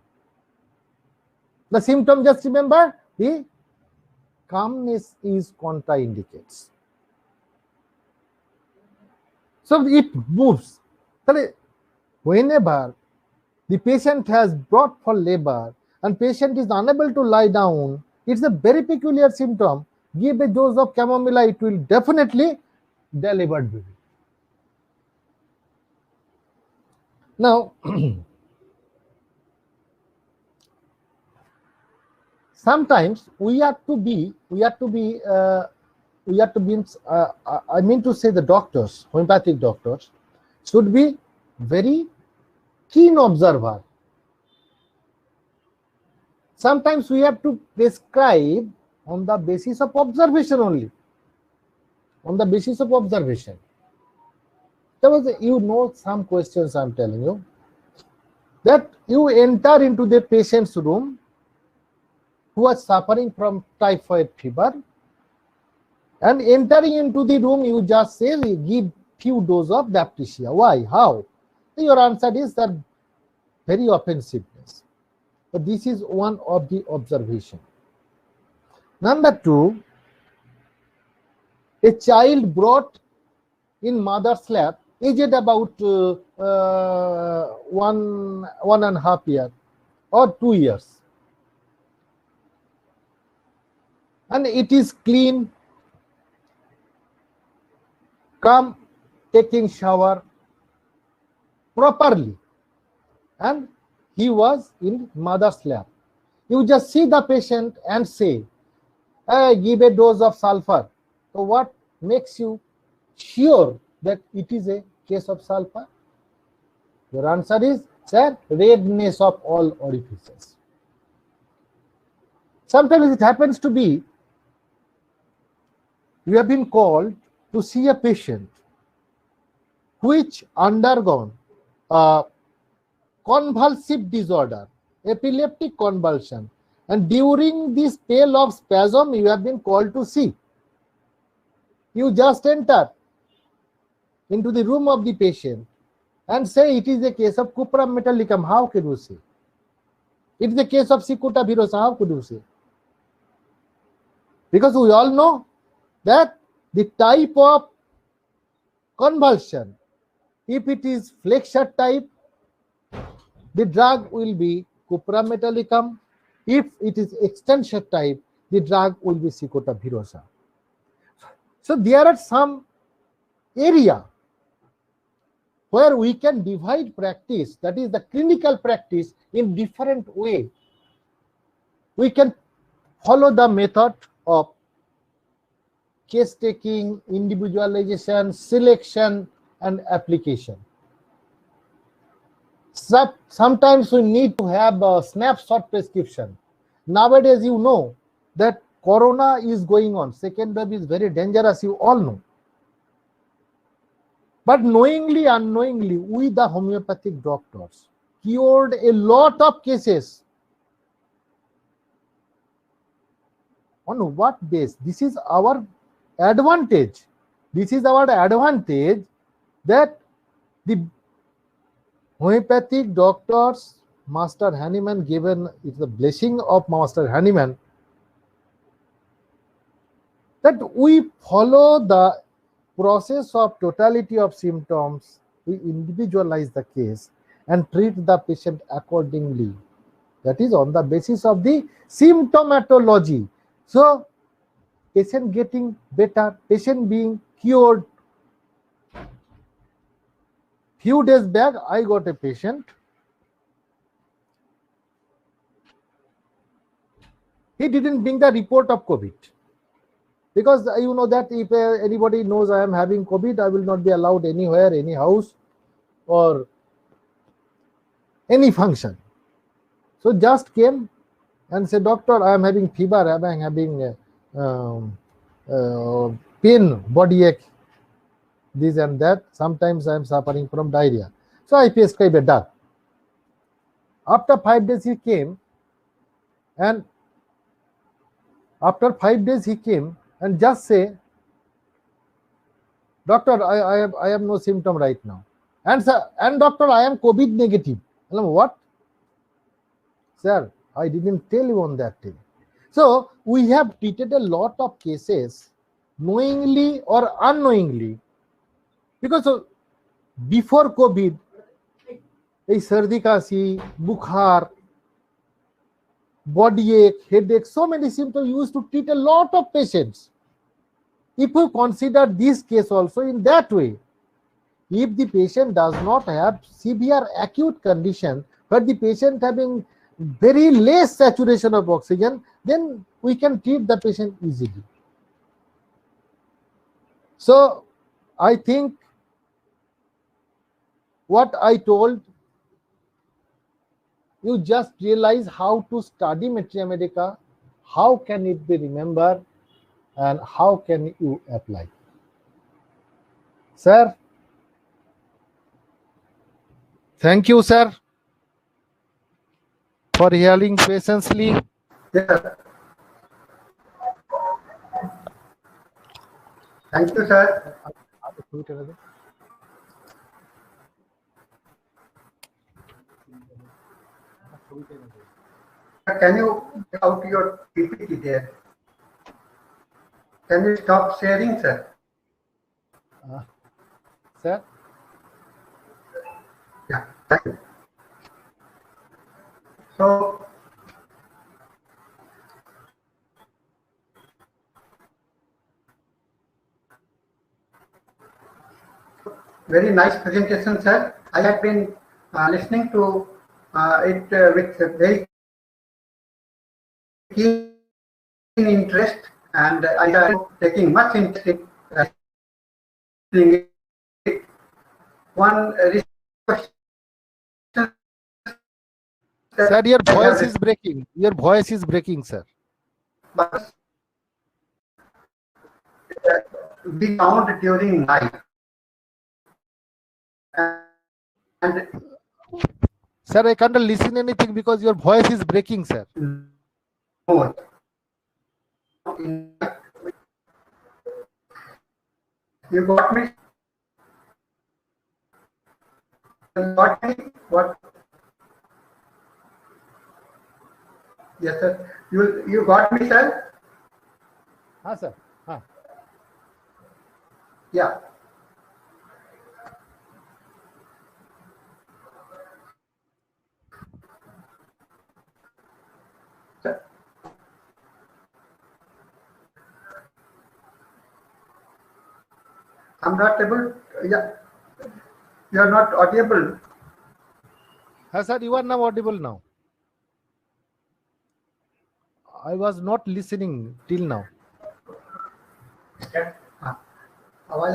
The symptom, just remember, the calmness is contraindicates. So it moves. Whenever the patient has brought for labor and patient is unable to lie down, it's a very peculiar symptom. Give a dose of chamomilla, it will definitely deliver baby. Now, sometimes we have to be, I mean to say the doctors, homeopathic doctors, should be very keen observer. Sometimes we have to prescribe on the basis of observation only. On the basis of observation. There was, some questions I'm telling you. That you enter into the patient's room who are suffering from typhoid fever, and entering into the room, you just say, give few doses of Baptisia. Why? How? Your answer is that very offensiveness. But this is one of the observation. Number two, a child brought in mother's lap, aged about 1.5 years or 2 years. And it is clean, come taking shower properly, and he was in mother's lap. You just see the patient and say, give a dose of sulfur. So what makes you sure that it is a case of sulfur? Your answer is, sir, redness of all orifices. Sometimes it happens to be, you have been called to see a patient which undergone convulsive disorder, epileptic convulsion, and during this spell of spasm you have been called to see. You just enter into the room of the patient and say it is a case of Cuprum metallicum. How could you say? It is a case of Cicuta virosa. How could you say? Because we all know that the type of convulsion, if it is flexure type, the drug will be Cuprum metallicum. If it is extension type, the drug will be Cicuta virosa. So there are some area where we can divide practice, that is the clinical practice, in different way. We can follow the method of case taking, individualization, selection, and application. Sometimes we need to have a snapshot prescription. Nowadays, you know that corona is going on. Second wave is very dangerous, you all know. But knowingly, unknowingly, we the homeopathic doctors cured a lot of cases. On what base? This is our advantage. This is our advantage, that the homeopathic doctors, Master Hahnemann, given it's the blessing of Master Hahnemann, that we follow the process of totality of symptoms, we individualize the case and treat the patient accordingly. That is on the basis of the symptomatology. So, patient getting better, patient being cured. Few days back, I got a patient. He didn't bring the report of COVID. Because you know that if anybody knows I am having COVID, I will not be allowed anywhere, any house or any function. So just came and said, doctor, I am having fever, I am having pain, body ache, this and that. Sometimes I am suffering from diarrhea. So I prescribed a drug. After 5 days he came, and after 5 days he came and just say, doctor, I have no symptom right now. And sir, and doctor, I am COVID negative. What? Sir, I didn't tell you on that day. So we have treated a lot of cases knowingly or unknowingly, because before COVID, এই सर्दी काशी, बुखार, body ache, headache, so many symptoms used to treat a lot of patients. If you consider this case also in that way, if the patient does not have severe acute condition, but the patient having very less saturation of oxygen, then we can treat the patient easily. So I think what I told, you just realize how to study Materia Medica, how can it be remembered, and how can you apply. Sir, thank you, sir, for hearing patiently. Yes. Thank you, sir. Can you get out your PPT there? Can you stop sharing, sir? Sir? Yeah, thank you. So, very nice presentation, sir. I have been listening to it with very keen interest, and I am taking much interest in listening it. One question. Sir, your voice is breaking. Your voice is breaking, sir. But we found during night. And sir, I can't listen anything because your voice is breaking, sir. More. You got me? You got me? What? Yes, sir. You got me, sir? Sir. Yeah. Sir. I'm not able. Yeah. You are not audible. Sir, you are now audible now. I was not listening till now. आवाज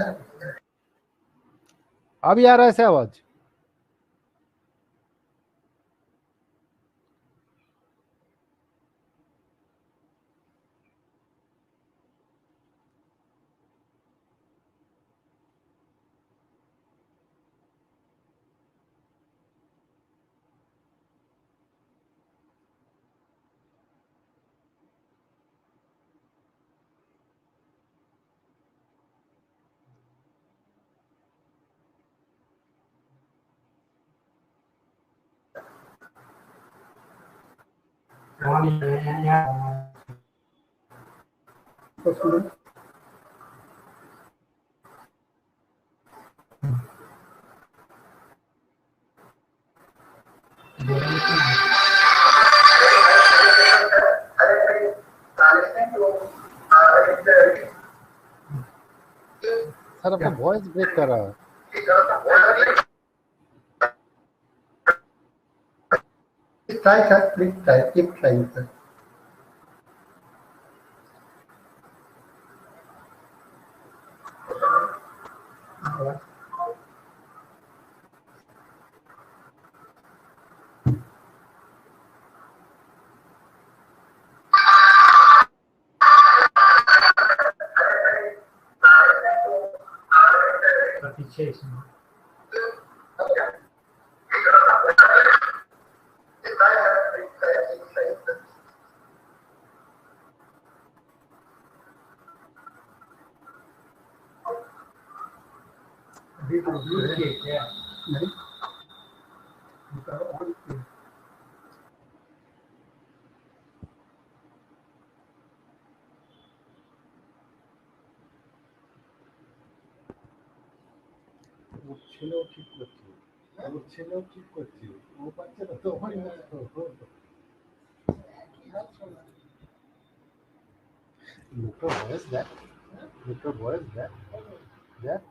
अभी आ रहा है sir आवाज. Sir आपका voice break कर रहा है. Try, sir. Please try. Keep trying, sir. ছেলেও ঠিক করছে, ওর ছেলেও ঠিক করছে, ও পাচ্ছে না তো আমার লোকটা বয়স দেখ, লোকটা বয়স দেখ, দেখ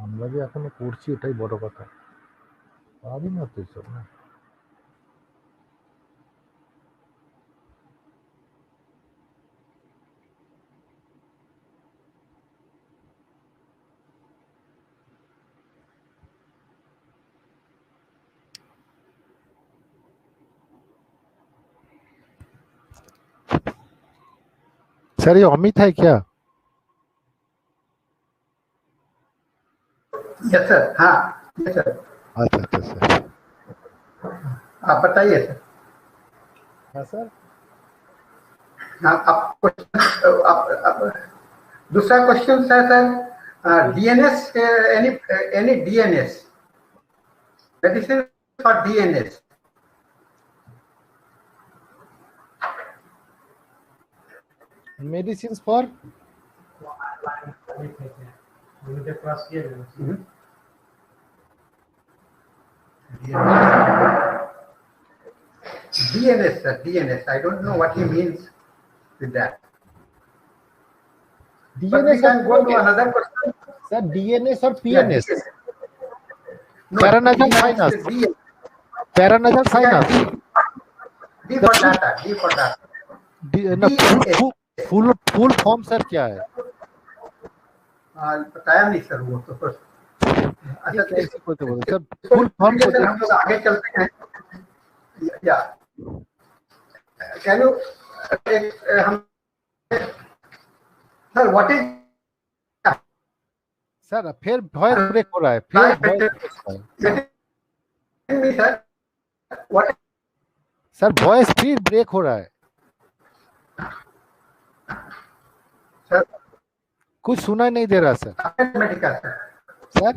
আমরা যে এখনো করছি ওটাই বড় কথা, পারি না তো এসব না। सर ये अमित है क्या? यस सर, हाँ यस सर, अच्छा अच्छा सर, आप बताइए सर। हाँ सर, हाँ, दूसरा क्वेश्चन है sir, DNS, any DNS medicine for DNS? medicines for DNS sir, DNS. I don't know what he means with that. But we DNS can go or to another question. sir, DNS or Yeah, PNS? DNS. No, Paranasal DNS, sinus. D, Paranasal yeah, sinus. D for data, D for data. ना DNS. Full form sir क्या है? बताया नहीं sir वो तो first. अच्छा कैसे बोलते बोलते सर फुल फॉर्म ठीक है सर, हम लोग आगे चलते हैं। या can you hmm sir what is sir फिर वॉइस ब्रेक हो रहा है, फिर वॉइस ब्रेक हो रहा है सर, व्हाट सर, वॉइस फिर ब्रेक हो रहा है सर, कुछ सुनाई नहीं दे रहा सर। Medical sir, sir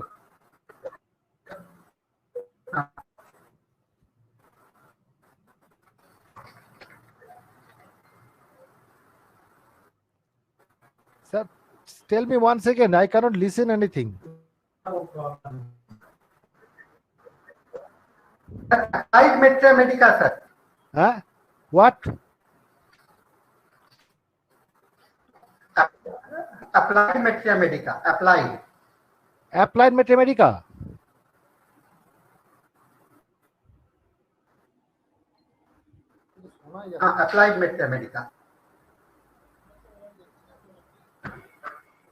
sir tell me once again, I cannot listen anything. applied mathematics sir, Huh? What? applied mathematics, applied Applied Mathematica. applied mathematics.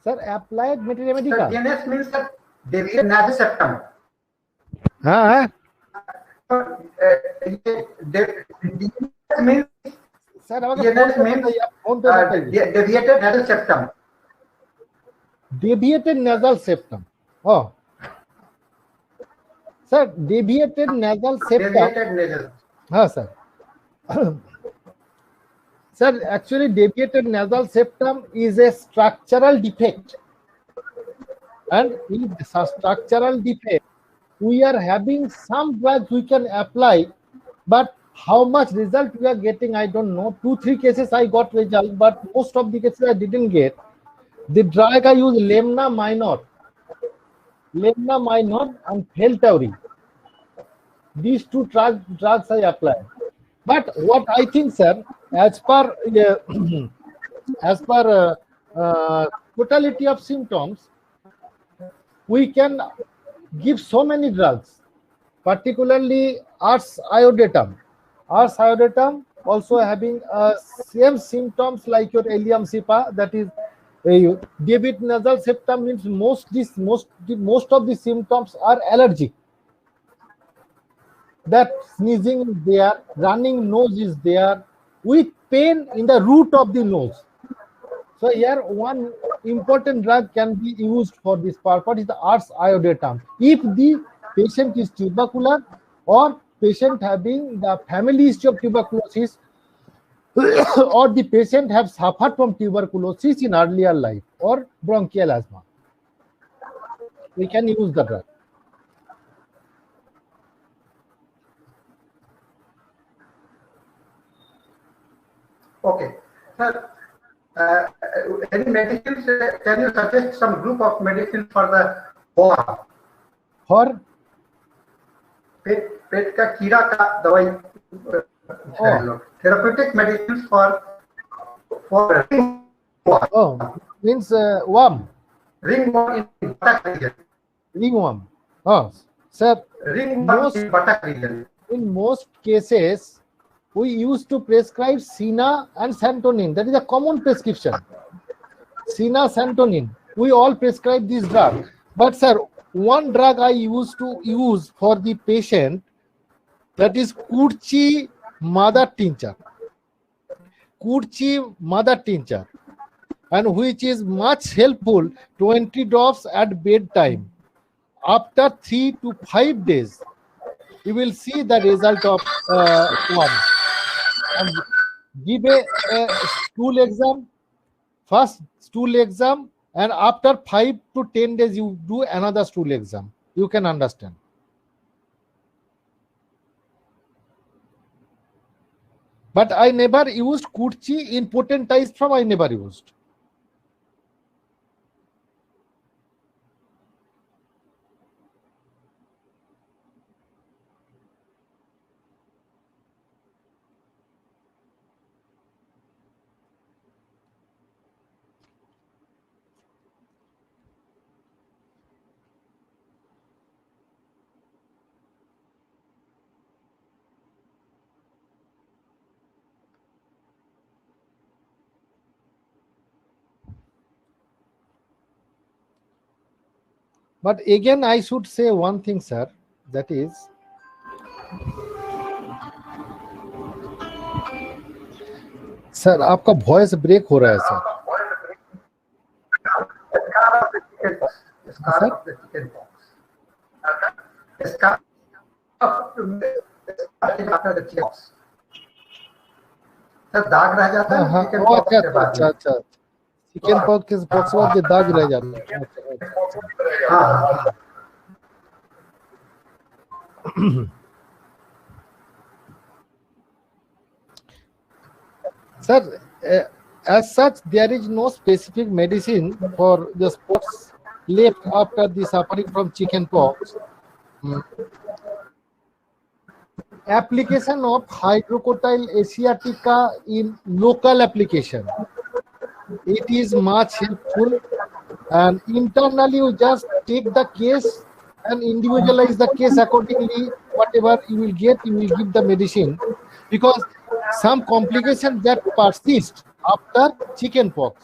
Sir, Applied Mathematica. Sir, DNS means that deviated nasal septum. हाँ DNS means sir DNS means phone पे बताइए। deviated nasal septum. Deviated nasal septum. Oh, sir, deviated nasal septum. Deviated nasal. हाँ sir sir, actually deviated nasal septum is a structural defect, and in structural defect we are having some drugs we can apply, but how much result we are getting I don't know. 2-3 cases I got result, but most of the cases I didn't get. The drug I use Lemna minor and Feltaury. These two drugs I apply. But what I think, sir, as per totality of symptoms, we can give so many drugs, particularly Ars iodatum. Ars iodatum also having same symptoms like your Elium cepa, that is deviated nasal septum means most of the symptoms are allergic. That sneezing is there, running nose is there, with pain in the root of the nose. So here one important drug can be used for this purpose is the Ars iodatum. If the patient is tubercular or patient having the family history of tuberculosis or the patient have suffered from tuberculosis in earlier life or bronchial asthma, we can use the drug. Okay. Sir, any medicines, can you suggest some group of medicines for the worm? For पेट का कीड़ा का दवाई, therapeutic medicines for ringworm. oh, means worm. Ringworm in buttock region. Ringworm. Oh, sir. Ringworm in buttock region. In most cases, we used to prescribe Sina and Santonin. That is a common prescription. Sina, Santonin. We all prescribe this drug. But sir, one drug I used to use for the patient, that is Kurchi mother tincture. Kurchi mother tincture, and which is much helpful, 20 drops at bedtime. After 3 to 5 days, you will see the result of one. And give a stool exam, first stool exam, and after 5 to 10 days, you do another stool exam. You can understand. But I never used Kurchi in potentized form. I never used. But again, I should say one thing, sir. That is, sir आपका voice break हो रहा है sir. दाग रह जाता है. अच्छा अच्छा, चिकन पॉक्स के बाद दाग रह जाता है. Sir, as such, there is no specific medicine for the spots left after the suffering from chicken pox. Application of hydrocotyle asiatica in local application. It is much helpful, and internally you just take the case and individualize the case accordingly. Whatever you will get, you will give the medicine, because some complications that persist after chicken pox,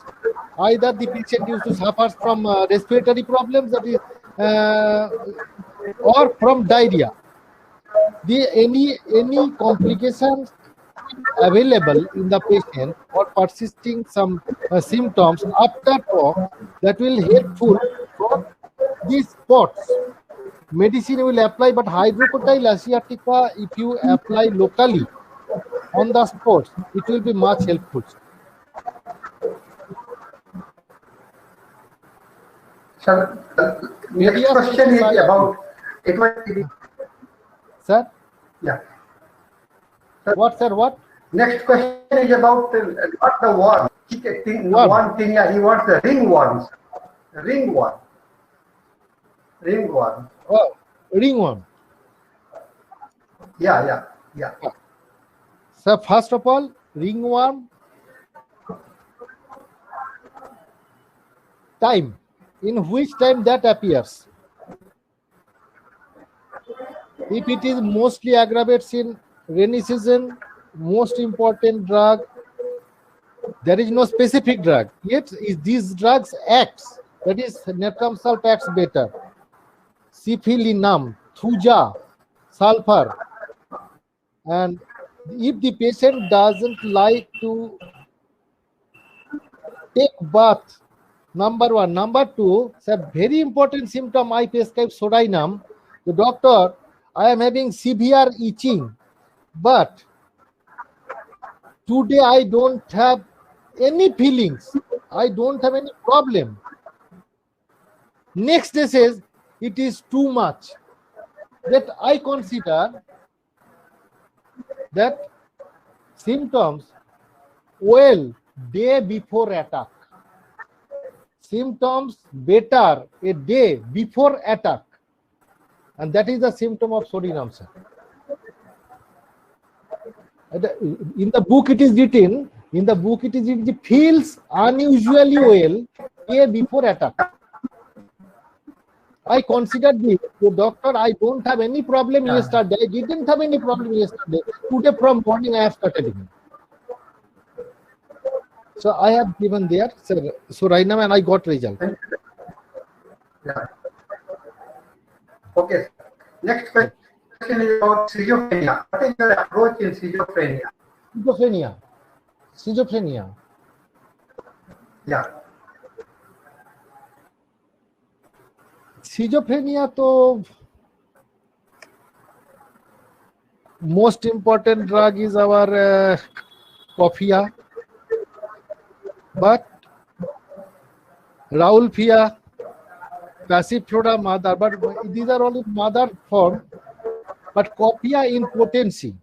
either the patient used to suffer from respiratory problems, that is, or from diarrhea. Any complications available in the patient or persisting some symptoms after pox, that will helpful for these spots. Medicine will apply, but hydrocotyle asiatica, if you apply locally on the spots, it will be much helpful. Sir, next question is about it. Sir? Yeah. Sir, what, sir? What? Next question is about not the worm. One thing, he wants the ringworms. Ringworm. Ringworm. Oh, ringworm. Yeah. So first of all, ringworm, time, in which time that appears. If it is mostly aggravates in rainy season, most important drug, there is no specific drug. Yet these drugs acts, that is Netamsal acts better. Cipilinum, Thuja, sulfur. And if the patient doesn't like to take bath, number one. Number two, it's a very important symptom. I prescribe Sodinum. The doctor, I am having severe itching, but today I don't have any feelings. I don't have any problem. Next day says it is too much. That I consider that symptoms well day before attack. Symptoms better a day before attack. And that is the symptom of sodium ulcer. In the book it is written, it feels unusually well day before attack. I considered this, so doctor, I don't have any problem yesterday. I didn't have any problem yesterday. Today from morning I have started again. So I have given there, sir. So right now, and I got result. Yeah. Okay. Next question is about schizophrenia. What is your approach in schizophrenia? Schizophrenia. Yeah. Schizophrenia, तो most important drug is our coffea, but Raufolfia, Passiflora mother, but these are all in mother form, but coffea in potency.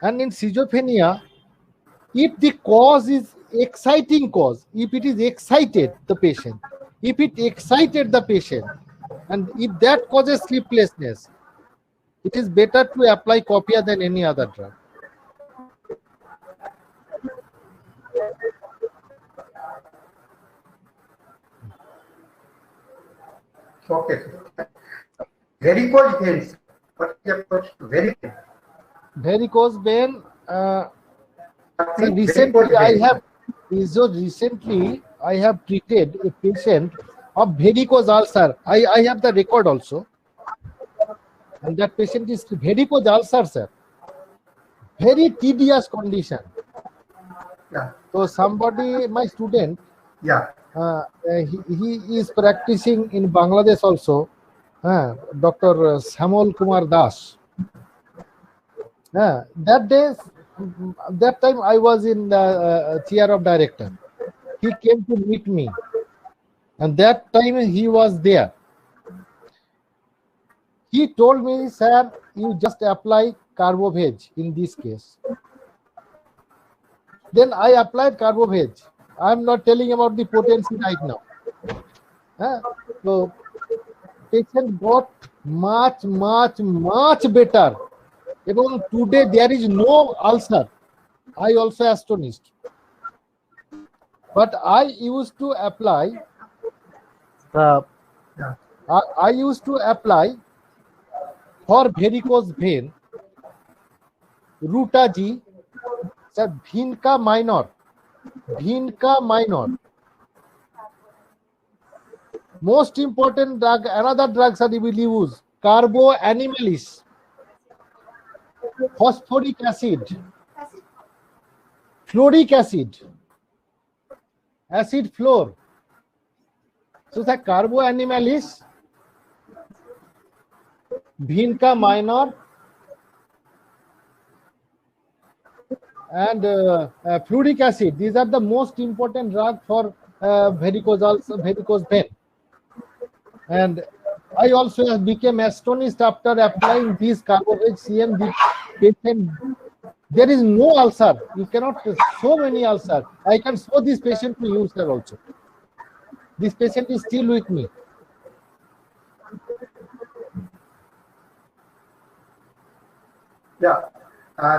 And in schizophrenia, if the cause is exciting cause, if it is excited the patient, if it excited the patient, and if that causes sleeplessness, it is better to apply coffea than any other drug. Okay. Varicose veins. What is your approach to varicose? Varicose vein. So recently, I have treated a patient of varicose ulcer. I have the record also, and that patient is varicose ulcer, sir. Very tedious condition. Yeah. So somebody, my student, Yeah. he is practicing in Bangladesh also. Dr. Samal Kumar Das. That time I was in the chair of director. He came to meet me, and that time he was there. He told me, sir, you just apply Carboveg in this case. Then I applied Carboveg. I'm not telling about the potency right now. So patient got much better. Even today there is no ulcer. I also astonished. But I used to apply. I used to apply for varicose vein Rutaji, sir, Vinca minor. Most important drug, another drug, sir, we will use Carbo animalis, phosphoric acid, fluoric acid, acid fluor. So, sir, Carbo animalis, Vinca minor, and fluoric acid. These are the most important drug for varicose vein. And I also became astonished after applying this Carboveg CM. The patient, there is no ulcer. You cannot so many ulcer. I can show this patient to you, sir, also. This patient is still with me. Yeah.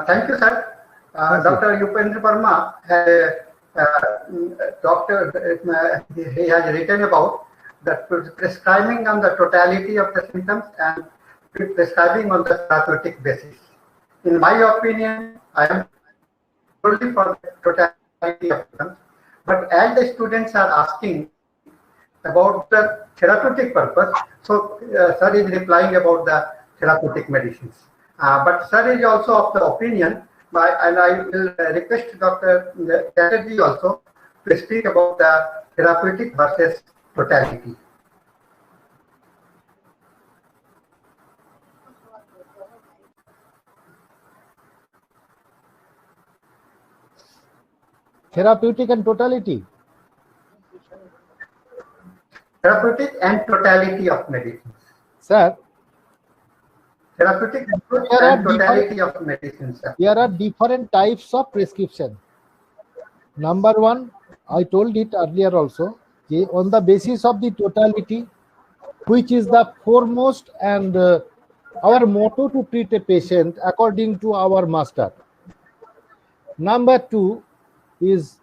Thank you, sir. Dr. Upendra Verma, he has written about the prescribing on the totality of the symptoms and prescribing on the therapeutic basis. In my opinion, I am only for the totality of symptoms, but as the students are asking about the therapeutic purpose, so sir is replying about the therapeutic medicines. But sir is also of the opinion, and I will request Dr. Chatterjee also to speak about the therapeutic versus totality. Therapeutic and totality. Therapeutic and totality of medicines. Sir, therapeutic approach There are and totality of medicine, sir. There are different types of prescription. Number one, I told it earlier also, on the basis of the totality, which is the foremost and our motto to treat a patient according to our master. Number two is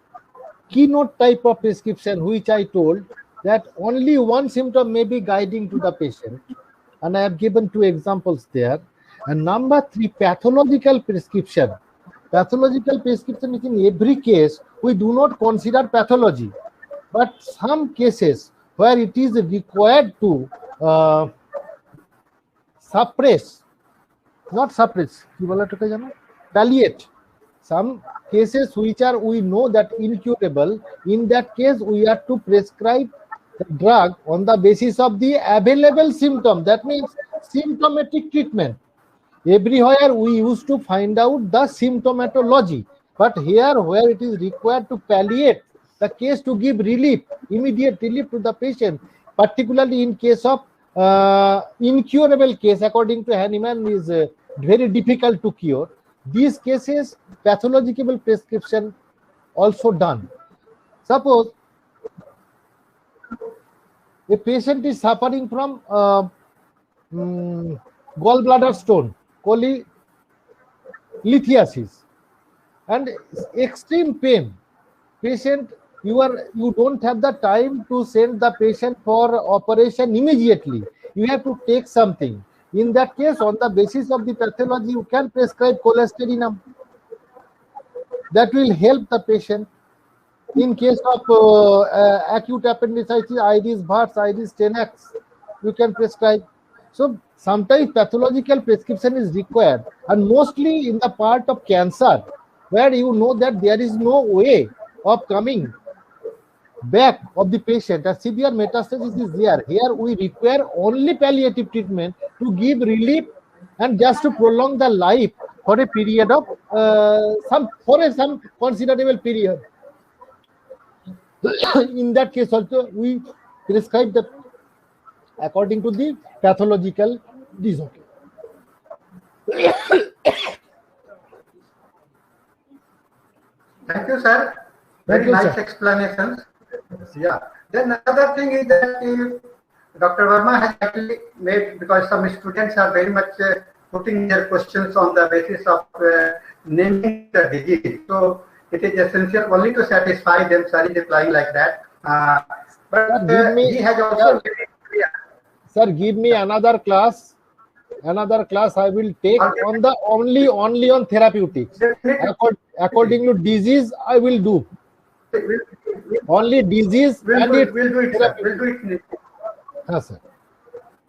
keynote type of prescription, which I told that only one symptom may be guiding to the patient, and I have given two examples there. And number three, pathological prescription. Pathological prescription is in every case we do not consider pathology, but some cases where it is required to suppress, not suppress, palliate some cases which are we know that incurable. In that case, we have to prescribe the drug on the basis of the available symptom. That means symptomatic treatment. Everywhere we used to find out the symptomatology, but here where it is required to palliate the case, to give relief, immediate relief to the patient, particularly in case of incurable case, according to Hahnemann, is very difficult to cure. These cases, pathological prescription also done. Suppose a patient is suffering from gallbladder stone, cholelithiasis, and extreme pain. Patient, you don't have the time to send the patient for operation immediately. You have to take something. In that case, on the basis of the pathology, you can prescribe cholestyrinum. That will help the patient. In case of acute appendicitis, Iris Bartz, Iris Tenax, you can prescribe. So sometimes pathological prescription is required, and mostly in the part of cancer, where you know that there is no way of coming back of the patient, a severe metastasis is there. Here we require only palliative treatment to give relief and just to prolong the life for a period of some considerable period. In that case also we prescribe the according to the pathological disorder. Thank you, sir. Very nice explanations. Yeah. Then another thing is that Dr. Verma has actually made, because some students are very much putting their questions on the basis of naming the disease. So it is essential only to satisfy them. Sorry, replying like that. But he has also. Sir, give me another class. Another class I will take on the only on therapeutics. According to disease, I will do. Only disease. We'll do it. We'll do it, sir. We'll do it. Yes, sir.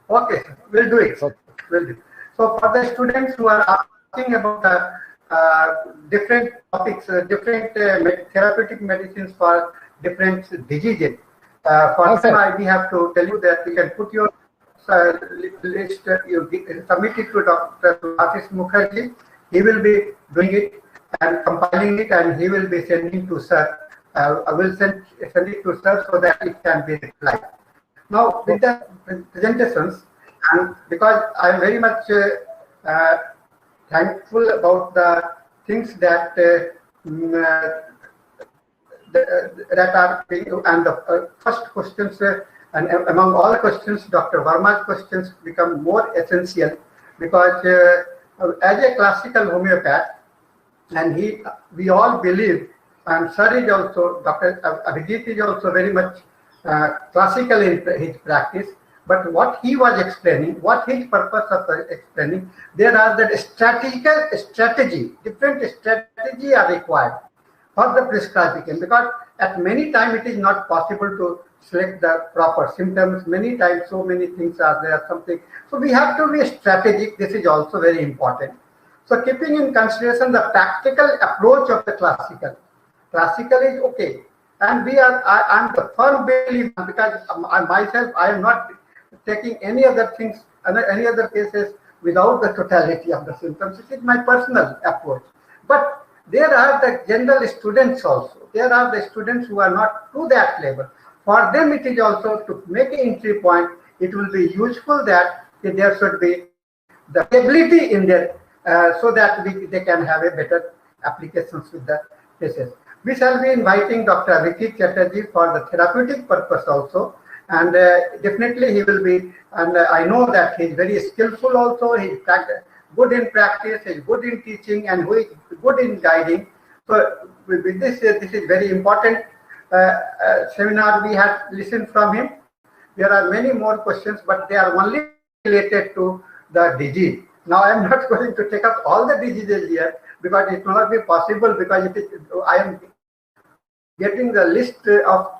Okay, sir. We'll do it. Okay. We'll do it. So for the students who are asking about different topics, different therapeutic medicines for different diseases, for them, we have to tell you that you can put your list, you submit it to Dr. Ashish Mukherjee. He will be doing it and compiling it, and he will be sending to sir. I will send it to sir so that it can be replied. Now, with the presentations, and because I am very much thankful about the things that that are being, and the first questions, and among all questions, Dr. Verma's questions become more essential, because as a classical homeopath, and we all believe, and sir is also, Dr. Abhijit is also very much classical in his practice, but what he was explaining, what his purpose of explaining, there are the different strategy are required for the prescribing, because at many times it is not possible to select the proper symptoms. Many times so many things are there, something. So we have to be strategic. This is also very important. So keeping in consideration the practical approach of the classical. Classical is okay. And I'm the firm believer, because myself, I am not taking any other things, any other cases without the totality of the symptoms. It is my personal approach. But there are the general students also. There are the students who are not to that level. For them, it is also to make an entry point. It will be useful that there should be the ability in their, so that they can have a better applications with the cases. We shall be inviting Dr. Ricky Chatterjee for the therapeutic purpose also, and definitely he will be, and I know that he is very skillful also, he is good in practice, he is good in teaching, and he is good in guiding. So with this is very important seminar we had listened from him. There are many more questions, but they are only related to the disease. Now I am not going to take up all the diseases here because it will not be possible, because I am getting the list of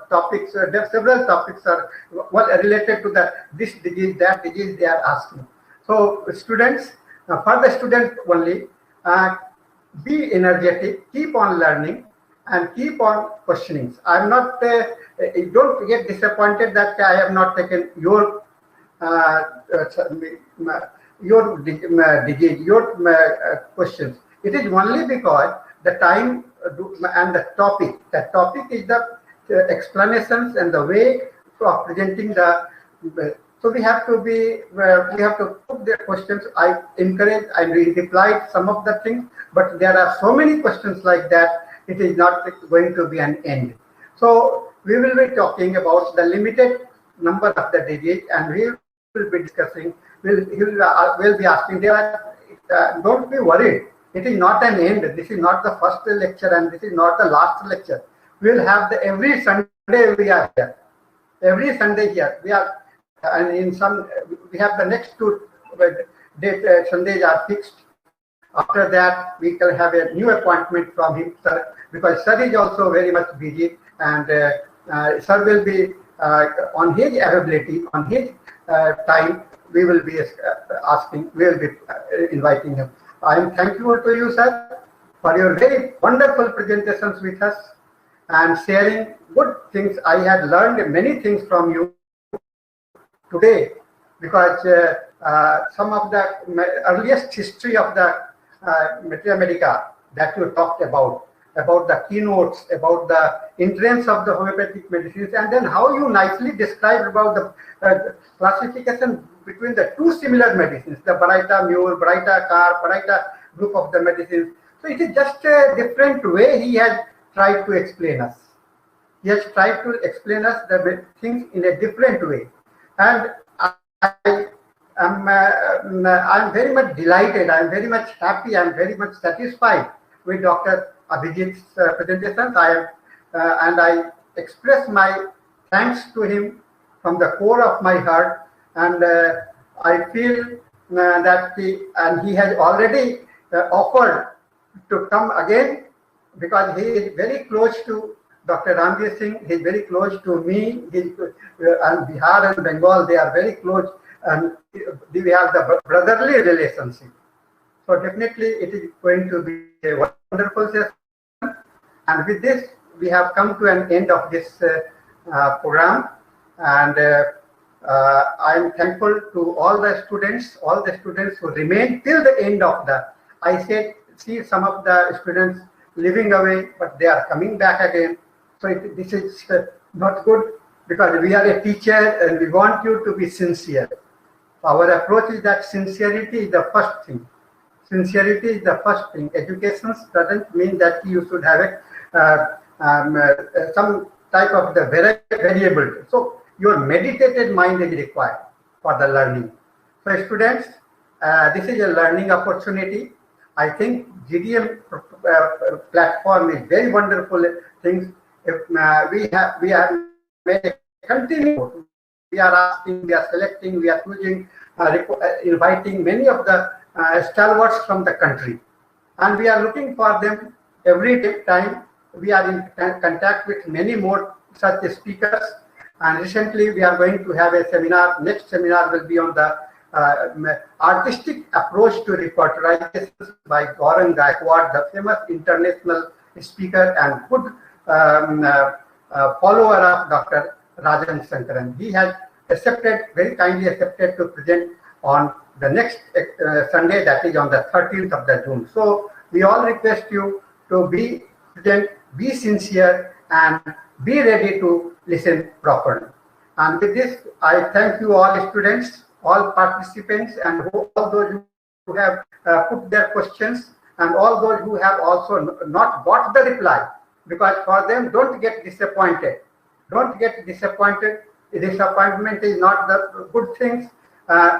topics. There are several topics are related to this disease, that disease they are asking. So students, for the students only, be energetic, keep on learning, and keep on questioning. I'm not. Don't get disappointed that I have not taken your questions. It is only because the time and the topic. The topic is the explanations and the way of presenting the. So we have to be. We have to put the questions. I encourage. I replied some of the things, but there are so many questions like that. It is not going to be an end. So we will be talking about the limited number of the digits, and we will be discussing. We'll be asking. Don't be worried. It is not an end. This is not the first lecture, and this is not the last lecture. We will have every Sunday we are here. Every Sunday here we are, and in some we have the next two Sundays are fixed. After that, we can have a new appointment from him, sir, because sir is also very much busy, and sir will be on his availability, on his time. We will be asking. We will be inviting him. I am thankful to you, sir, for your very wonderful presentations with us and sharing good things. I had learned many things from you today, because some of the earliest history of the Materia Medica that you talked about the keynotes, about the entrance of the homeopathic medicines, and then how you nicely described about the classification between the two similar medicines, the Baraita Mule, Baraita Car, Baraita group of the medicines. So it is just a different way he has tried to explain us. He has tried to explain us the things in a different way. And I'm very much delighted, I'm very much happy, I'm very much satisfied with Dr. Abhijit's presentations. And I express my thanks to him from the core of my heart, and I feel that he has already offered to come again, because he is very close to Dr. Ramveer Singh, he is very close to me, and Bihar and Bengal, they are very close, and we have the brotherly relationship. So definitely it is going to be a wonderful session. And with this, we have come to an end of this program. And I am thankful to all the students who remain till the end of I see some of the students leaving away, but they are coming back again. So this is not good, because we are a teacher and we want you to be sincere. Our approach is that sincerity is the first thing. Sincerity is the first thing. Education doesn't mean that you should have some type of the variability. So your meditated mind is required for the learning. So students, this is a learning opportunity. I think GDM platform is very wonderful things. If we have made a continue. We are asking, we are selecting, we are choosing, inviting many of the stalwarts from the country, and we are looking for them every time. We are in contact with many more such speakers, and recently we are going to have a seminar. Next seminar will be on the artistic approach to reporterization by Gaurang Gaikwad, the famous international speaker and good follower of Dr. Rajan Sankaran. He has very kindly accepted to present on the next Sunday, that is on the 13th of the June. So we all request you to be present, be sincere, and be ready to listen properly. And with this, I thank you all students all participants and all those who have put their questions, and all those who have also not got the reply, because for them, don't get disappointed. Don't get disappointed. Disappointment is not the good things.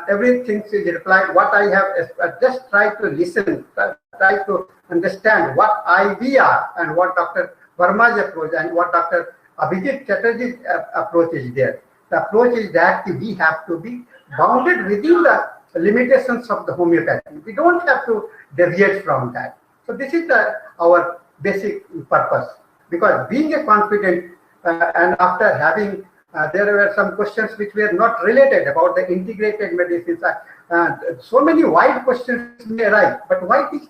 Everything is replied. What I have just tried to listen, try to understand what we are and what Dr. Verma's approach and what Dr. Abhijit Chatterjee's approach is there. The approach is that we have to be bounded within the limitations of the homeopathy. We don't have to deviate from that. So this is our basic purpose. Because being a confident and after having, there were some questions which were not related about the integrated medicines. So many wide questions may arise, but why these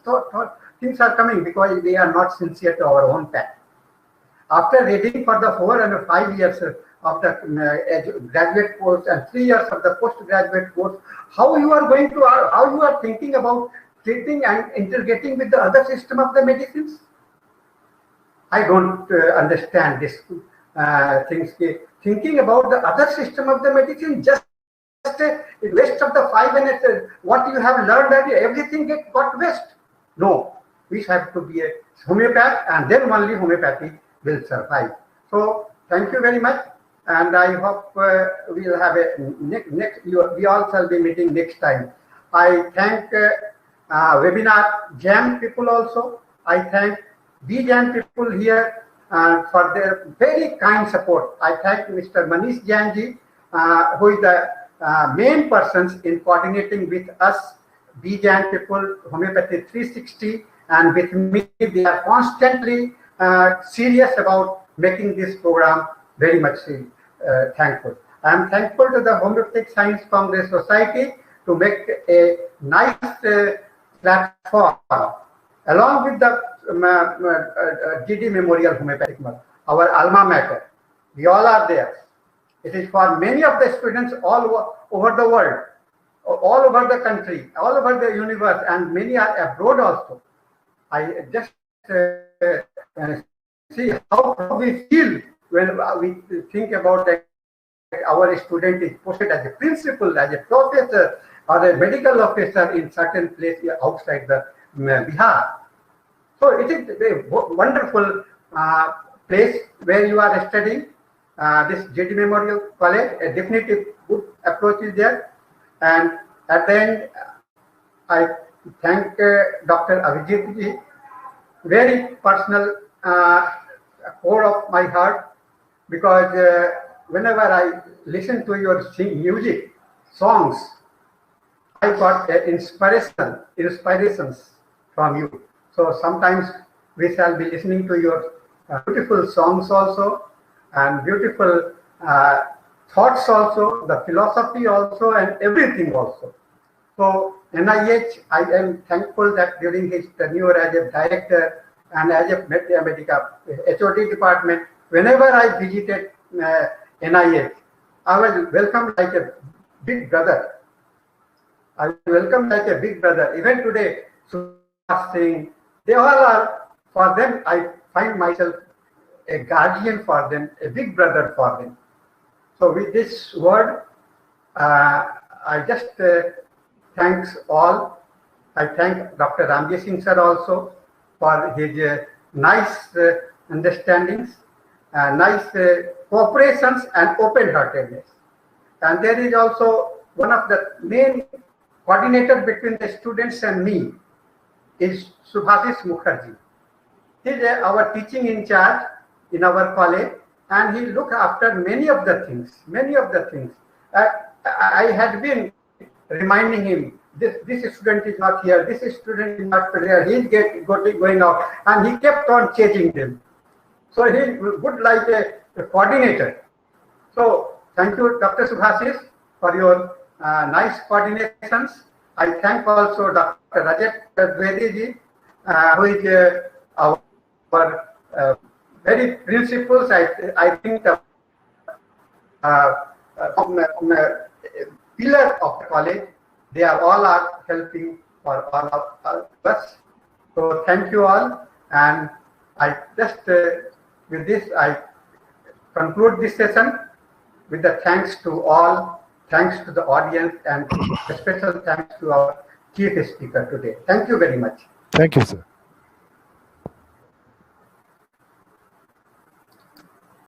things are coming? Because they are not sincere to our own path. After reading for the 4 and 5 years of the graduate course and 3 years of the postgraduate course, how you are thinking about treating and integrating with the other system of the medicines? I don't understand this things. Thinking about the other system of the medicine, just a waste of the 5 minutes. What you have learned, everything got waste. No, we have to be a homeopath, and then only homeopathy will survive. So thank you very much, and I hope we'll have a next. We all shall be meeting next time. I thank webinar Jam people also. I thank BJAM people here for their very kind support. I thank Mr. Manish Jainji, who is the main persons in coordinating with us, BJAM people, Homeopathy 360, and with me, they are constantly serious about making this program very much thankful. I am thankful to the Homeopathic Science Congress Society to make a nice platform along with the GD Memorial Homeopathic, our alma mater. We all are there. It is for many of the students all over the world, all over the country, all over the universe, and many are abroad also. I just see how we feel when we think about that our student is posted as a principal, as a professor, or a medical officer in certain place outside the Bihar. So it is a wonderful place where you are studying. This JD Memorial College, a definitive good approach is there. And at the end, I thank Dr. Abhijit ji, very personal core of my heart, because whenever I listen to your music, songs, I got inspirations from you. So sometimes we shall be listening to your beautiful songs also, and beautiful thoughts also, the philosophy also, and everything also. So NIH, I am thankful that during his tenure as a director and as a medical HOD department, whenever I visited NIH, I was welcomed like a big brother. I welcome like a big brother. Even today, Subhash Singh, they all are, for them, I find myself a guardian for them, a big brother for them. So with this word, I just thanks all. I thank Dr. Ramji Singh sir also for his nice understandings, nice cooperations and open-heartedness. And there is also one of the main coordinator between the students and me is Subhasis Mukherjee. He is our teaching in charge in our college, and he look after many of the things. I had been reminding him, this student is not here, this student is not here, he is going out, and he kept on changing them. So he would like a coordinator. So thank you, Dr. Subhasis, for your nice coordinations. I thank also Dr. Rajat Dwivedi ji, who is our very principles. I think the pillar of the college. They are all helping for all of us. So thank you all, and I just with this I conclude this session with the thanks to all. thanks to the audience, and a special thanks to our chief speaker today. Thank you very much. Thank you, sir.